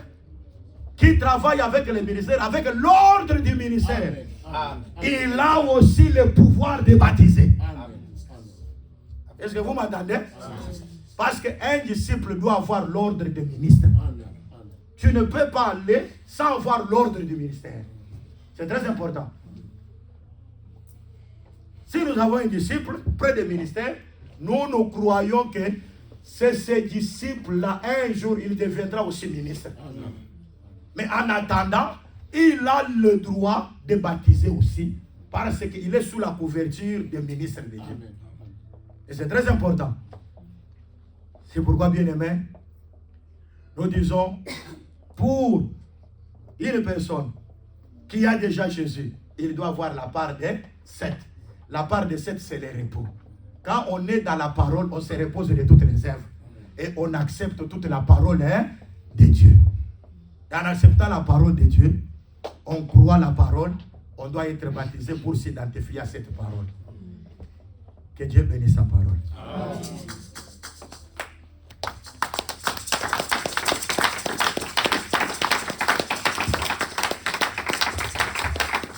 qui travaille avec le ministère, avec l'ordre du ministère. Amen. Il a aussi le pouvoir de baptiser. Amen. Est-ce que vous m'entendez? Parce qu'un disciple doit avoir l'ordre du ministre. Amen. Tu ne peux pas aller sans avoir l'ordre du ministère. C'est très important. Si nous avons un disciple près du ministère, nous croyons que c'est ce disciple-là, un jour, il deviendra aussi ministre. Amen. Mais en attendant, il a le droit de baptiser aussi, parce qu'il est sous la couverture des ministres de Dieu. Amen. Et c'est très important. C'est pourquoi, bien aimé, nous disons, pour une personne qui a déjà Jésus, il doit avoir la part des 7. La part des 7, c'est le repos. Quand on est dans la parole, on se repose de toutes les œuvres. Et on accepte toute la parole de Dieu. Et en acceptant la parole de Dieu, on croit la parole, on doit être baptisé pour s'identifier à cette parole. Que Dieu bénisse sa parole. Amen.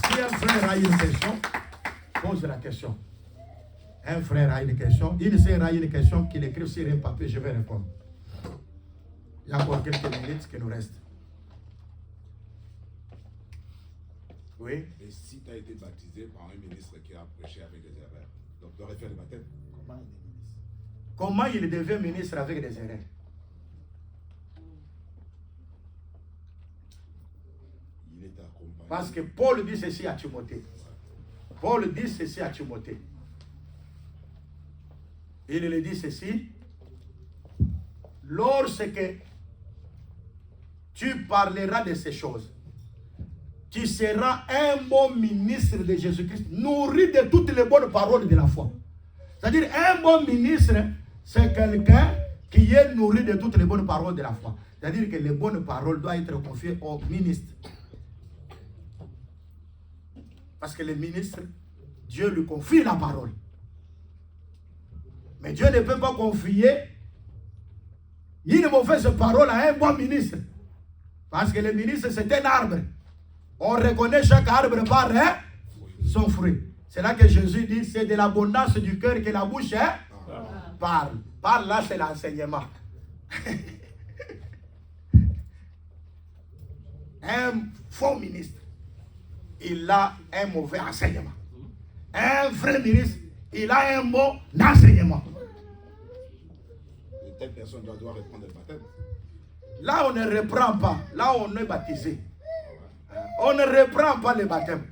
Si un frère a une question, pose la question. Un frère a une question, une sœur a une question, qu'il écrit sur un papier, je vais répondre. Il y a encore quelques minutes qui nous restent. Oui. Et si tu as été baptisé par un ministre qui a prêché avec des erreurs, donc tu aurais fait le baptême. Comment il devient ministre avec des erreurs? Il est accompagné. Parce que Paul dit ceci à Timothée. Paul dit ceci à Timothée. Il lui dit ceci. Lorsque tu parleras de ces choses, tu seras un bon ministre de Jésus-Christ, nourri de toutes les bonnes paroles de la foi. C'est-à-dire, un bon ministre, c'est quelqu'un qui est nourri de toutes les bonnes paroles de la foi. C'est-à-dire que les bonnes paroles doivent être confiées au ministre. Parce que le ministre, Dieu lui confie la parole. Mais Dieu ne peut pas confier une mauvaise parole à un bon ministre. Parce que le ministre, c'est un arbre. On reconnaît chaque arbre par son fruit. C'est là que Jésus dit, c'est de l'abondance du cœur que la bouche parle. Parle là, c'est l'enseignement. Un faux ministre, il a un mauvais enseignement. Un vrai ministre, il a un bon enseignement. Et telle personne doit reprendre le baptême. Là, on ne reprend pas. Là, on est baptisé. On ne reprend pas le baptême.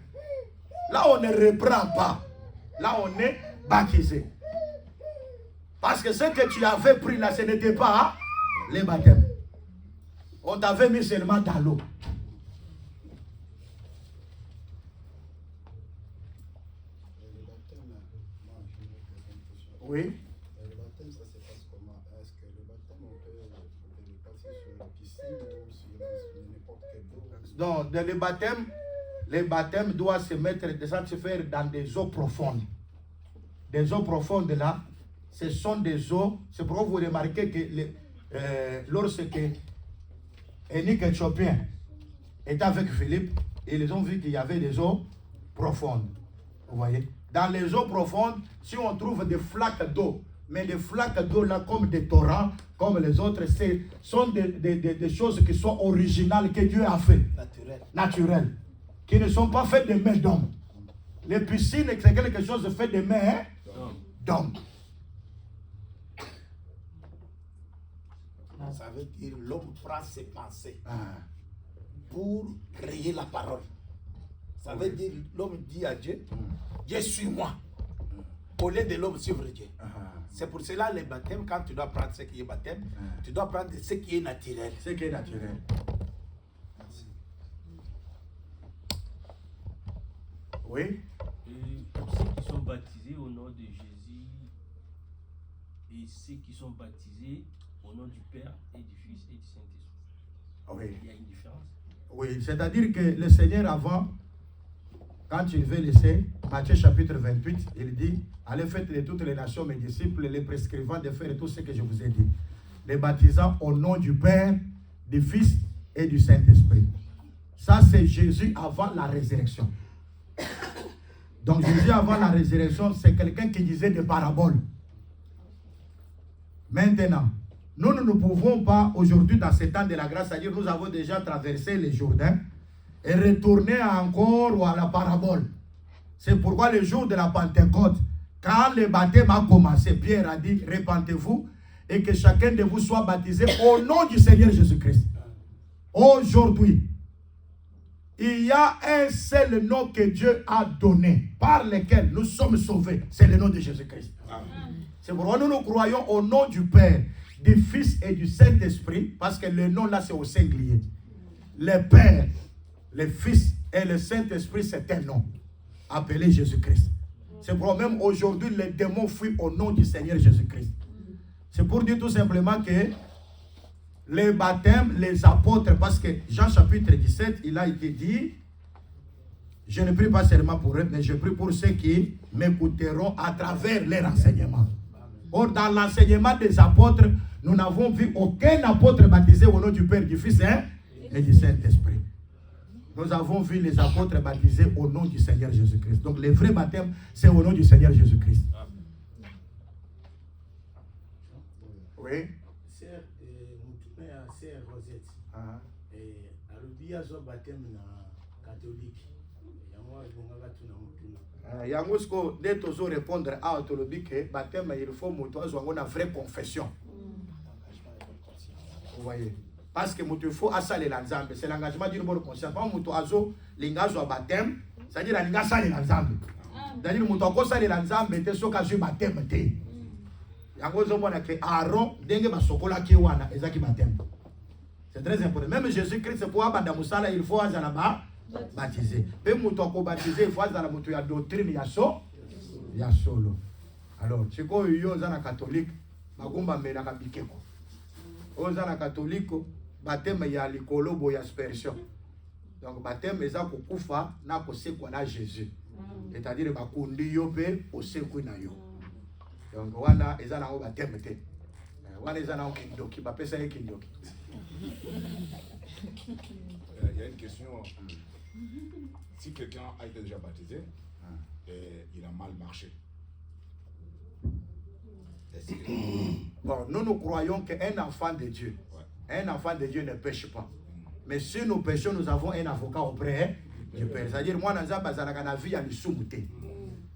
Là, on ne reprend pas. Là, on est baptisé. Parce que ce que tu avais pris là, ce n'était pas le baptême. On t'avait mis seulement dans l'eau. Oui. Le baptême, ça se passe comment? Est-ce que le baptême, on peut le passer sur la piscine ou sur n'importe quel eau? Donc, le baptême doit se mettre, ça se faire dans des eaux profondes. Des eaux profondes là, ce sont des eaux. C'est pourquoi vous remarquez que lorsque Enoch Éthiopien était avec Philippe, ils ont vu qu'il y avait des eaux profondes. Vous voyez? Dans les eaux profondes, si on trouve des flaques d'eau, mais des flaques d'eau là comme des torrents, comme les autres, ce sont des choses qui sont originales que Dieu a fait. Naturelles. Qui ne sont pas faites de mains d'homme. Les piscines, c'est quelque chose fait de mains d'homme. Ça veut dire l'homme prend ses pensées pour créer la parole. Ça veut dire l'homme dit à Dieu, Dieu suis-moi. Au lieu de l'homme suivre Dieu. C'est pour cela le baptême, quand tu dois prendre ce qui est baptême, tu dois prendre ce qui est naturel. Ce qui est naturel. Oui. Et pour ceux qui sont baptisés au nom de Jésus et ceux qui sont baptisés au nom du Père et du Fils et du Saint-Esprit. Oui. Il y a une différence. Oui, c'est-à-dire que le Seigneur avant, quand il veut laisser, Matthieu chapitre 28, il dit, allez faites de toutes les nations mes disciples, les prescrivant de faire tout ce que je vous ai dit. Les baptisant au nom du Père, du Fils et du Saint-Esprit. Ça, c'est Jésus avant la résurrection. Donc Jésus avant la résurrection, c'est quelqu'un qui disait des paraboles. Maintenant, nous ne pouvons pas aujourd'hui dans ce temps de la grâce, c'est-à-dire nous avons déjà traversé le Jourdain et retourner encore à la parabole. C'est pourquoi le jour de la Pentecôte, quand le baptême a commencé, Pierre a dit, répentez-vous et que chacun de vous soit baptisé au nom du Seigneur Jésus-Christ. Aujourd'hui, il y a un seul nom que Dieu a donné, par lequel nous sommes sauvés. C'est le nom de Jésus-Christ. C'est pourquoi nous croyons au nom du Père, du Fils et du Saint-Esprit, parce que le nom là c'est au singulier. Le Père, le Fils et le Saint-Esprit, c'est un nom appelé Jésus-Christ. C'est pourquoi même aujourd'hui les démons fuient au nom du Seigneur Jésus-Christ. C'est pour dire tout simplement que les baptêmes, les apôtres, parce que Jean chapitre 17, il a été dit Je ne prie pas seulement pour eux, mais je prie pour ceux qui m'écouteront à travers leur enseignement. Or, dans l'enseignement des apôtres, nous n'avons vu aucun apôtre baptisé au nom du Père, du Fils et du Saint-Esprit. Nous avons vu les apôtres baptisés au nom du Seigneur Jésus-Christ. Donc, le vrai baptême, c'est au nom du Seigneur Jésus-Christ. Oui. Sœur Rosette. Alobi azo baptême na catholique. Yango sko dès toujours répondre à autolobi que baptême il faut moto azwango na vraie confession. Vous voyez? Parce que moto il faut assaler l'ensemble, c'est l'engagement d'une bonne conscience. Pas moto azo lingazo baptême, c'est-à-dire la linga sale l'ensemble. C'est-à-dire moto ko sale l'ensemble te soka ju baptême te. Yango zo mona que Aaron denge ba sokola ki wana ezaki baptême. C'est très important. Même Jésus-Christ pour abanda musala il faut azala ba baptisé. Même moto ko baptisé il faut azala moto ya doctrine ya solo. Alors, c'est quoi yo zana catholique magumba mena ka bikeko. Ozana catholique baptême ya likolo boya aspersion. Donc baptême eza kokufa na kosekwa na Jésus. C'est-à-dire bakundi yo pe osekwi na yo. Donc wana eza na baptême te. Wana eza na kindoki ba pesa ye kindoki. Il y a une question. Si quelqu'un a été déjà baptisé et il a mal marché, est-ce que... Bon, nous croyons qu'un enfant de Dieu, un enfant de Dieu ne pêche pas. Mais si nous péchons, nous avons un avocat auprès du Père. C'est-à-dire, moi, dans la vie, il y a le soumouté.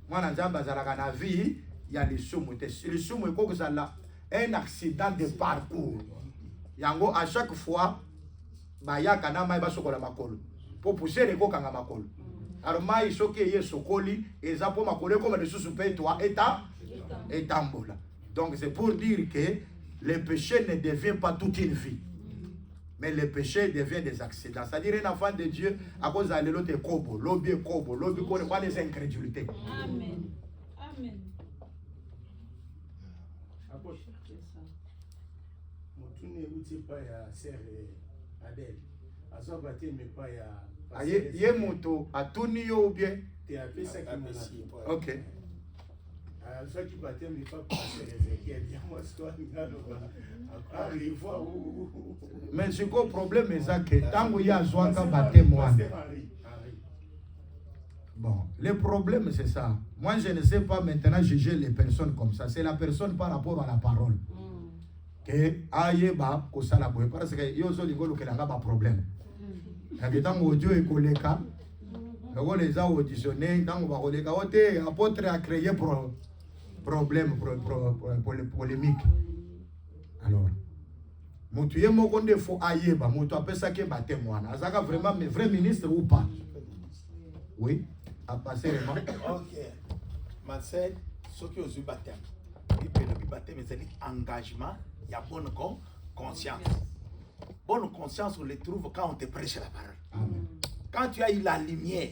Moi, dans la vie, il y a le soumouté. Le soumouté, c'est un accident de parcours. Yango, à chaque fois, il y a un makolo. Pour pousser les coques à makolo. Alors, il faut qu'il y ait ce colis, et ça pour makolo, comme le sous-soupé, toi, et tambola. Donc, c'est pour dire que le péché ne devient pas toute une vie. Mais le péché devient des accidents. C'est-à-dire un enfant de Dieu, à cause de l'autre kobo, lobby, quoi des incrédulités. Amen. Amen. Motune uti pa ya sœur Adèle. Azo baptême pa ya Aye, ye moto atuni yo ou bien. te appelé ça qui m'a OK. Azo qui baptême pas passer Ézéchiel. Moi soit il faut Mais ce que le problème est que tant qu'il y a un baptême, bon, le problème c'est ça. Moi je ne sais pas maintenant juger les personnes comme ça. C'est la personne par rapport à la parole. Que aye ba ko sala boy parce que yo zo ligolo ke nga ba problème. Et tant audio et koleka, on les a auditionnés, tant on va koleka, ote apôtre a créé problème pour les polémiques. Alors moto ye moko nde fo ayeba moto apesa ke baptême wana azaka vraiment mais vrai ministre ou pas. Oui, à passer vraiment. OK. Ma sœur, ce qui est au baptême. Il peut le baptême, c'est l'engagement, il y a bonne conscience. Bonne conscience, on le trouve quand on te prêche la parole. Amen. Quand tu as eu la lumière,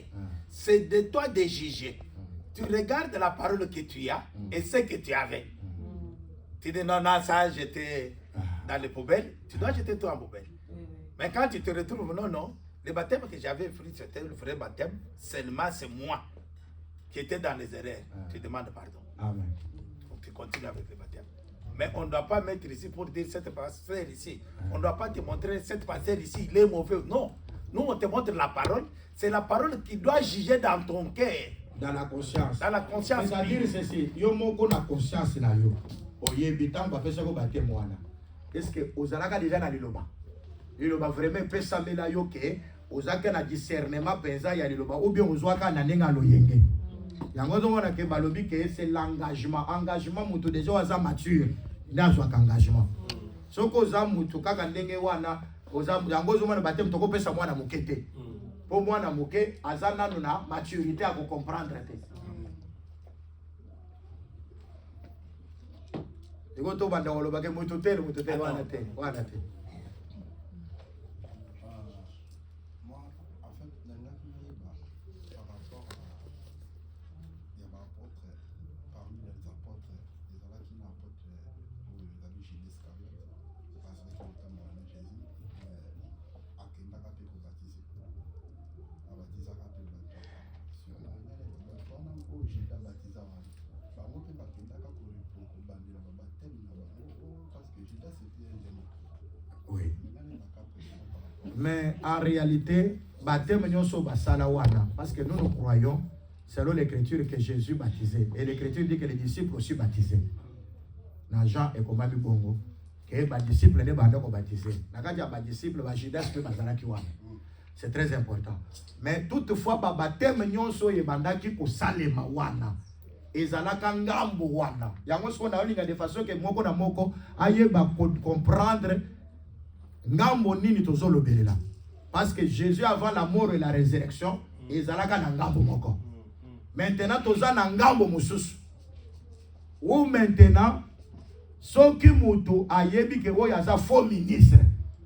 c'est de toi de juger. Tu regardes la parole que tu as et ce que tu avais. Tu dis non, non, ça j'étais dans les poubelles. Tu dois jeter tout en poubelle. Mais quand tu te retrouves, non, non, le baptême que j'avais pris, c'était le vrai baptême. Seulement c'est moi qui étais dans les erreurs. Tu demandes pardon. Amen. Donc tu continues avec le baptême. Mais on ne doit pas mettre ici pour dire cette pasteur ici. On ne doit pas te montrer cette pasteur ici, il est mauvais. Non. Nous, on te montre la parole. C'est la parole qui doit juger dans ton cœur. Dans la conscience. Dans la conscience. C'est-à-dire ceci, yo moko na conscience na yo. Oyebi tant ba pesa ko baptême wana. Est-ce que ozalaka déjà na liloba? Liloba vraiment pesa mela yo ke ozaka na discernement penza ya liloba ou bien ozwaka na nenga loyenge. Yango zongona ke balobi ke c'est l'engagement. Engagement mutu déjà waza mature. Nazwaka engagement. Soko za mutu kaka ndenge wana oza yango zongona baptême toko pesa mwana mokete. Pour moi na moke azana na maturité à comprendre te. Ego to banda wolo bake mutu tel wana te. Moi, en fait, par rapport à il y a apôtres, parmi les apôtres, il y a qui n'apôtre pour les amis Judas Iscariote, parce que quand on a Jésus, à Kendaka te baptisé. À baptiser à te Mais en réalité, baptême nyonso basala wana parce que nous croyons selon l'écriture que Jésus baptisait et l'écriture dit que les disciples aussi baptisaient. Na Jean et comme bongo que les disciples ne banda ko baptiser. Na kaja ba disciples ba Judas pe bazala ki wana. C'est très important. Mais toutefois ba baptême nyonso e banda ki ko salema wana. Ezalaka ngambo wana. Yango siko na olinga de façon que moko na moko aye ba comprendre ngambo nini tozolobelela. Parce que Jésus avant la mort et la résurrection, ezalaka na ngambo moko. Maintenant toza na ngambo mususu. Ou maintenant soki mutu ayebi ke oyo aza faux ministre,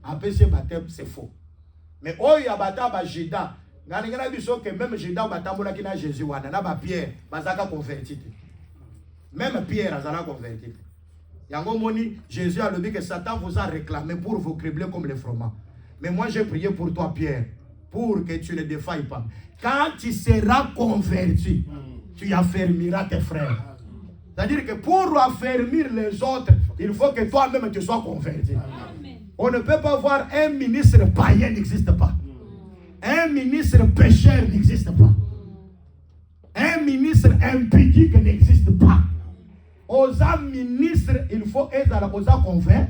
apese baptême c'est faux. Mais oyo abata ba Judas, ngani ngana biso que même Judas batambola ki na Jésus wana na ba Pierre bazaka converti. Même Pierre azala converti. Yango moni Jésus a dit que Satan vous a réclamé pour vous cribler comme les fromages. Mais moi j'ai prié pour toi Pierre, pour que tu ne défailles pas. Quand tu seras converti, tu affermiras tes frères. C'est-à-dire que pour affermir les autres, il faut que toi-même tu sois converti. Amen. On ne peut pas voir un ministre païen n'existe pas. Un ministre pécheur n'existe pas. Un ministre impudique n'existe pas. Aux ministres, il faut être aux converts.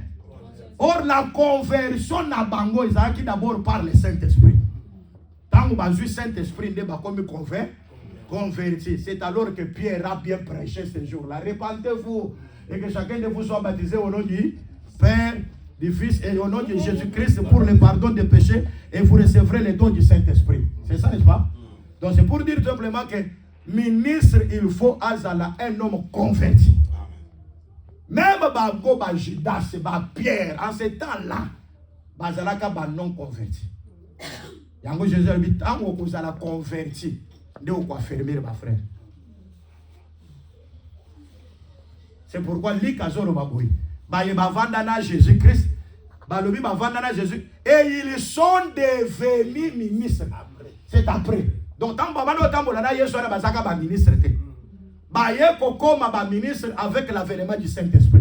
Or, la conversion n'a bango qui d'abord par le Saint-Esprit. Tant que le Saint-Esprit n'est pas comme converti, c'est alors que Pierre a bien prêché ce jour-là. Répentez-vous et que chacun de vous soit baptisé au nom du Père, du Fils et au nom de Jésus-Christ pour le pardon des péchés et vous recevrez les dons du Saint-Esprit. C'est ça, n'est-ce pas? Donc, c'est pour dire tout simplement que ministre, il faut azala un homme converti. Même Bango, Judas, Pierre, en ce temps-là, Bazalaka non converti. Yango Jésus a dit, tant que vous allez converti, de quoi fermer ma frère. C'est pourquoi l'Ikazoro Baboui, Bayeba Vandana Jésus-Christ, Balobi Vandana Jésus, et ils sont devenus ministres. C'est après. Donc, tant que vous avez un ministre, comme ministre avec l'avènement du Saint-Esprit.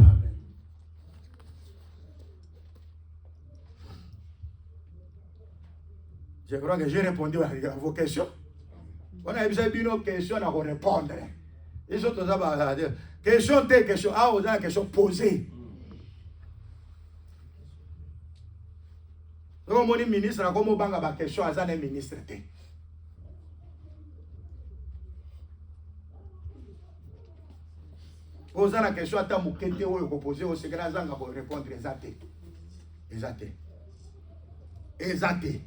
Je crois que j'ai répondu à vos questions. On a besoin d'une question à répondre. Ils sont tous à dire question des questions. Ah, vous avez une question posée. Donc, mon ministre a comme une question à un ministre. Vous avez la question à ta moukete ou vous posez au secret à répondre exacté. Exacté. Exacté.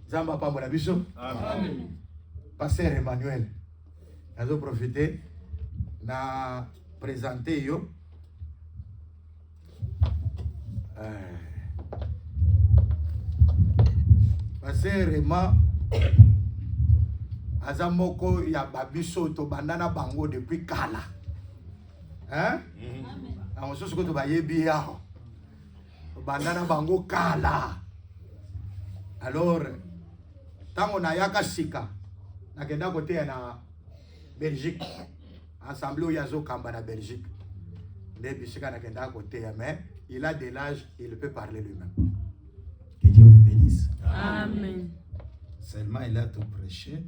Zamba pa mon abisso. Amen. Pasteur Emmanuel. Nous avons profité na présenter yo. Pasteur Emma azamoko ya babiso to bandana bango depuis kala. Hein? Amen. On se sout to bayebi ya. Bandana bango kala. Alors tant on a yaka sika na kenda côté na Belgique assemblée où yazo kamba na Belgique les bisika na kenda côté mais il a de l'âge, il peut parler lui-même. Que Dieu vous bénisse. Amen. Seulement il a tout prêché,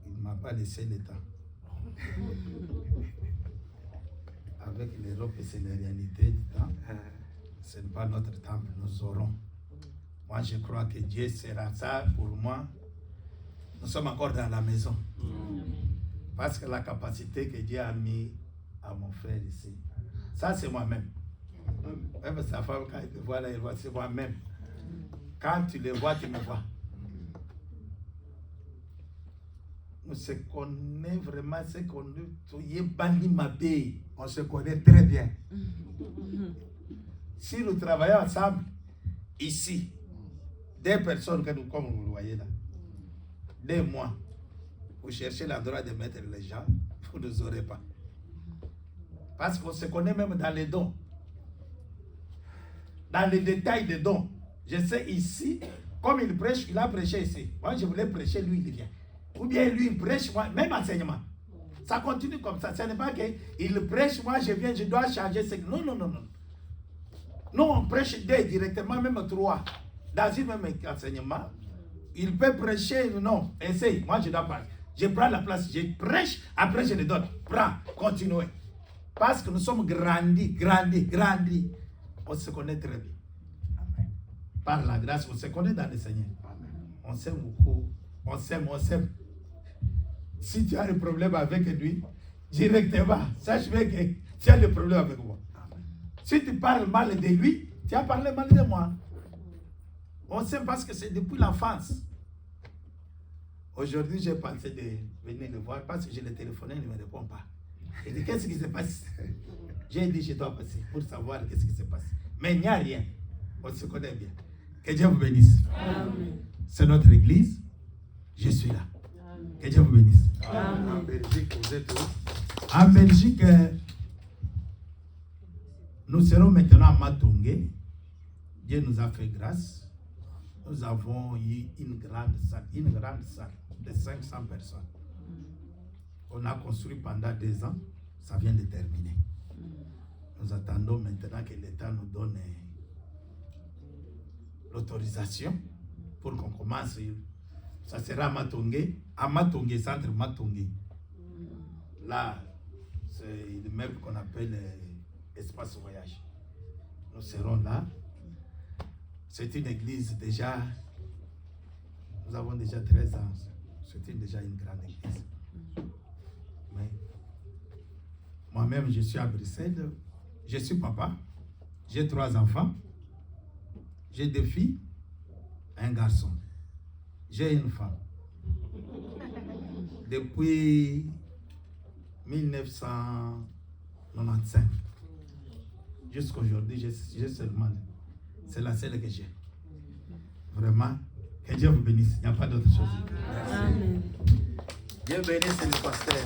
il ne m'a pas laissé le temps. Avec l'Europe, c'est la réalité du temps. Ce n'est pas notre temps, nous aurons. Moi, je crois que Dieu sera ça pour moi. Nous sommes encore dans la maison. Parce que la capacité que Dieu a mis à mon frère ici, ça c'est moi-même. Même sa femme, quand il me voit là, il voit, c'est moi-même. Quand tu le vois, tu me vois. On se connaît vraiment, c'est qu'on est. On se connaît très bien. Si nous travaillons ensemble, ici, des personnes que nous, comme vous le voyez là, 2 mois, vous cherchez l'endroit de mettre les gens, vous ne aurez pas. Parce qu'on se connaît même dans les dons. Dans les détails des dons. Je sais ici, comme il prêche, il a prêché ici. Moi, je voulais prêcher, lui, il vient. Ou bien lui, il prêche, moi, même enseignement. Ça continue comme ça. Ce n'est pas qu'il prêche, moi je viens, je dois changer. Non, non, non, non. Nous, on prêche directement, même 3. Dans une même enseignement, il peut prêcher, non, essaye. Moi, je dois pas. Je prends la place, je prêche, après je le donne. Prends, continuez. Parce que nous sommes grandis. On se connaît très bien. Amen. Par la grâce, on se connaît dans le Seigneur. Amen. On s'aime beaucoup. On s'aime. Si tu as un problème avec lui, directement, sache bien que tu as le problème avec moi. Amen. Si tu parles mal de lui, tu as parlé mal de moi. On s'aime parce que c'est depuis l'enfance. Aujourd'hui, j'ai pensé de venir le voir parce que je l'ai téléphoné, il ne me répond pas. Il dit, qu'est-ce qui se passe? J'ai dit, je dois passer pour savoir qu'est-ce qui se passe. Mais il n'y a rien. On se connaît bien. Que Dieu vous bénisse. Amen. C'est notre église. Je suis là. Amen. Que Dieu vous bénisse. Amen. En Belgique, vous êtes où? En Belgique, nous serons maintenant à Matongé. Dieu nous a fait grâce. Nous avons eu une grande salle de 500 personnes. On a construit pendant 2 ans. Ça vient de terminer. Nous attendons maintenant que l'État nous donne l'autorisation pour qu'on commence. Ça sera à Matongé, centre Matongé. Là, c'est l'immeuble qu'on appelle Espace Voyage. Nous serons là. C'est une église déjà, nous avons déjà 13 ans. C'est déjà une grande église. Mais moi-même, je suis à Bruxelles. Je suis papa. J'ai 3 enfants. J'ai 2 filles, un garçon. J'ai une femme. Depuis 1995 jusqu'à aujourd'hui, j'ai seulement. C'est la seule que j'ai. Vraiment, que Dieu vous bénisse. Il n'y a pas d'autre chose. Amen. Dieu bénisse le pasteur.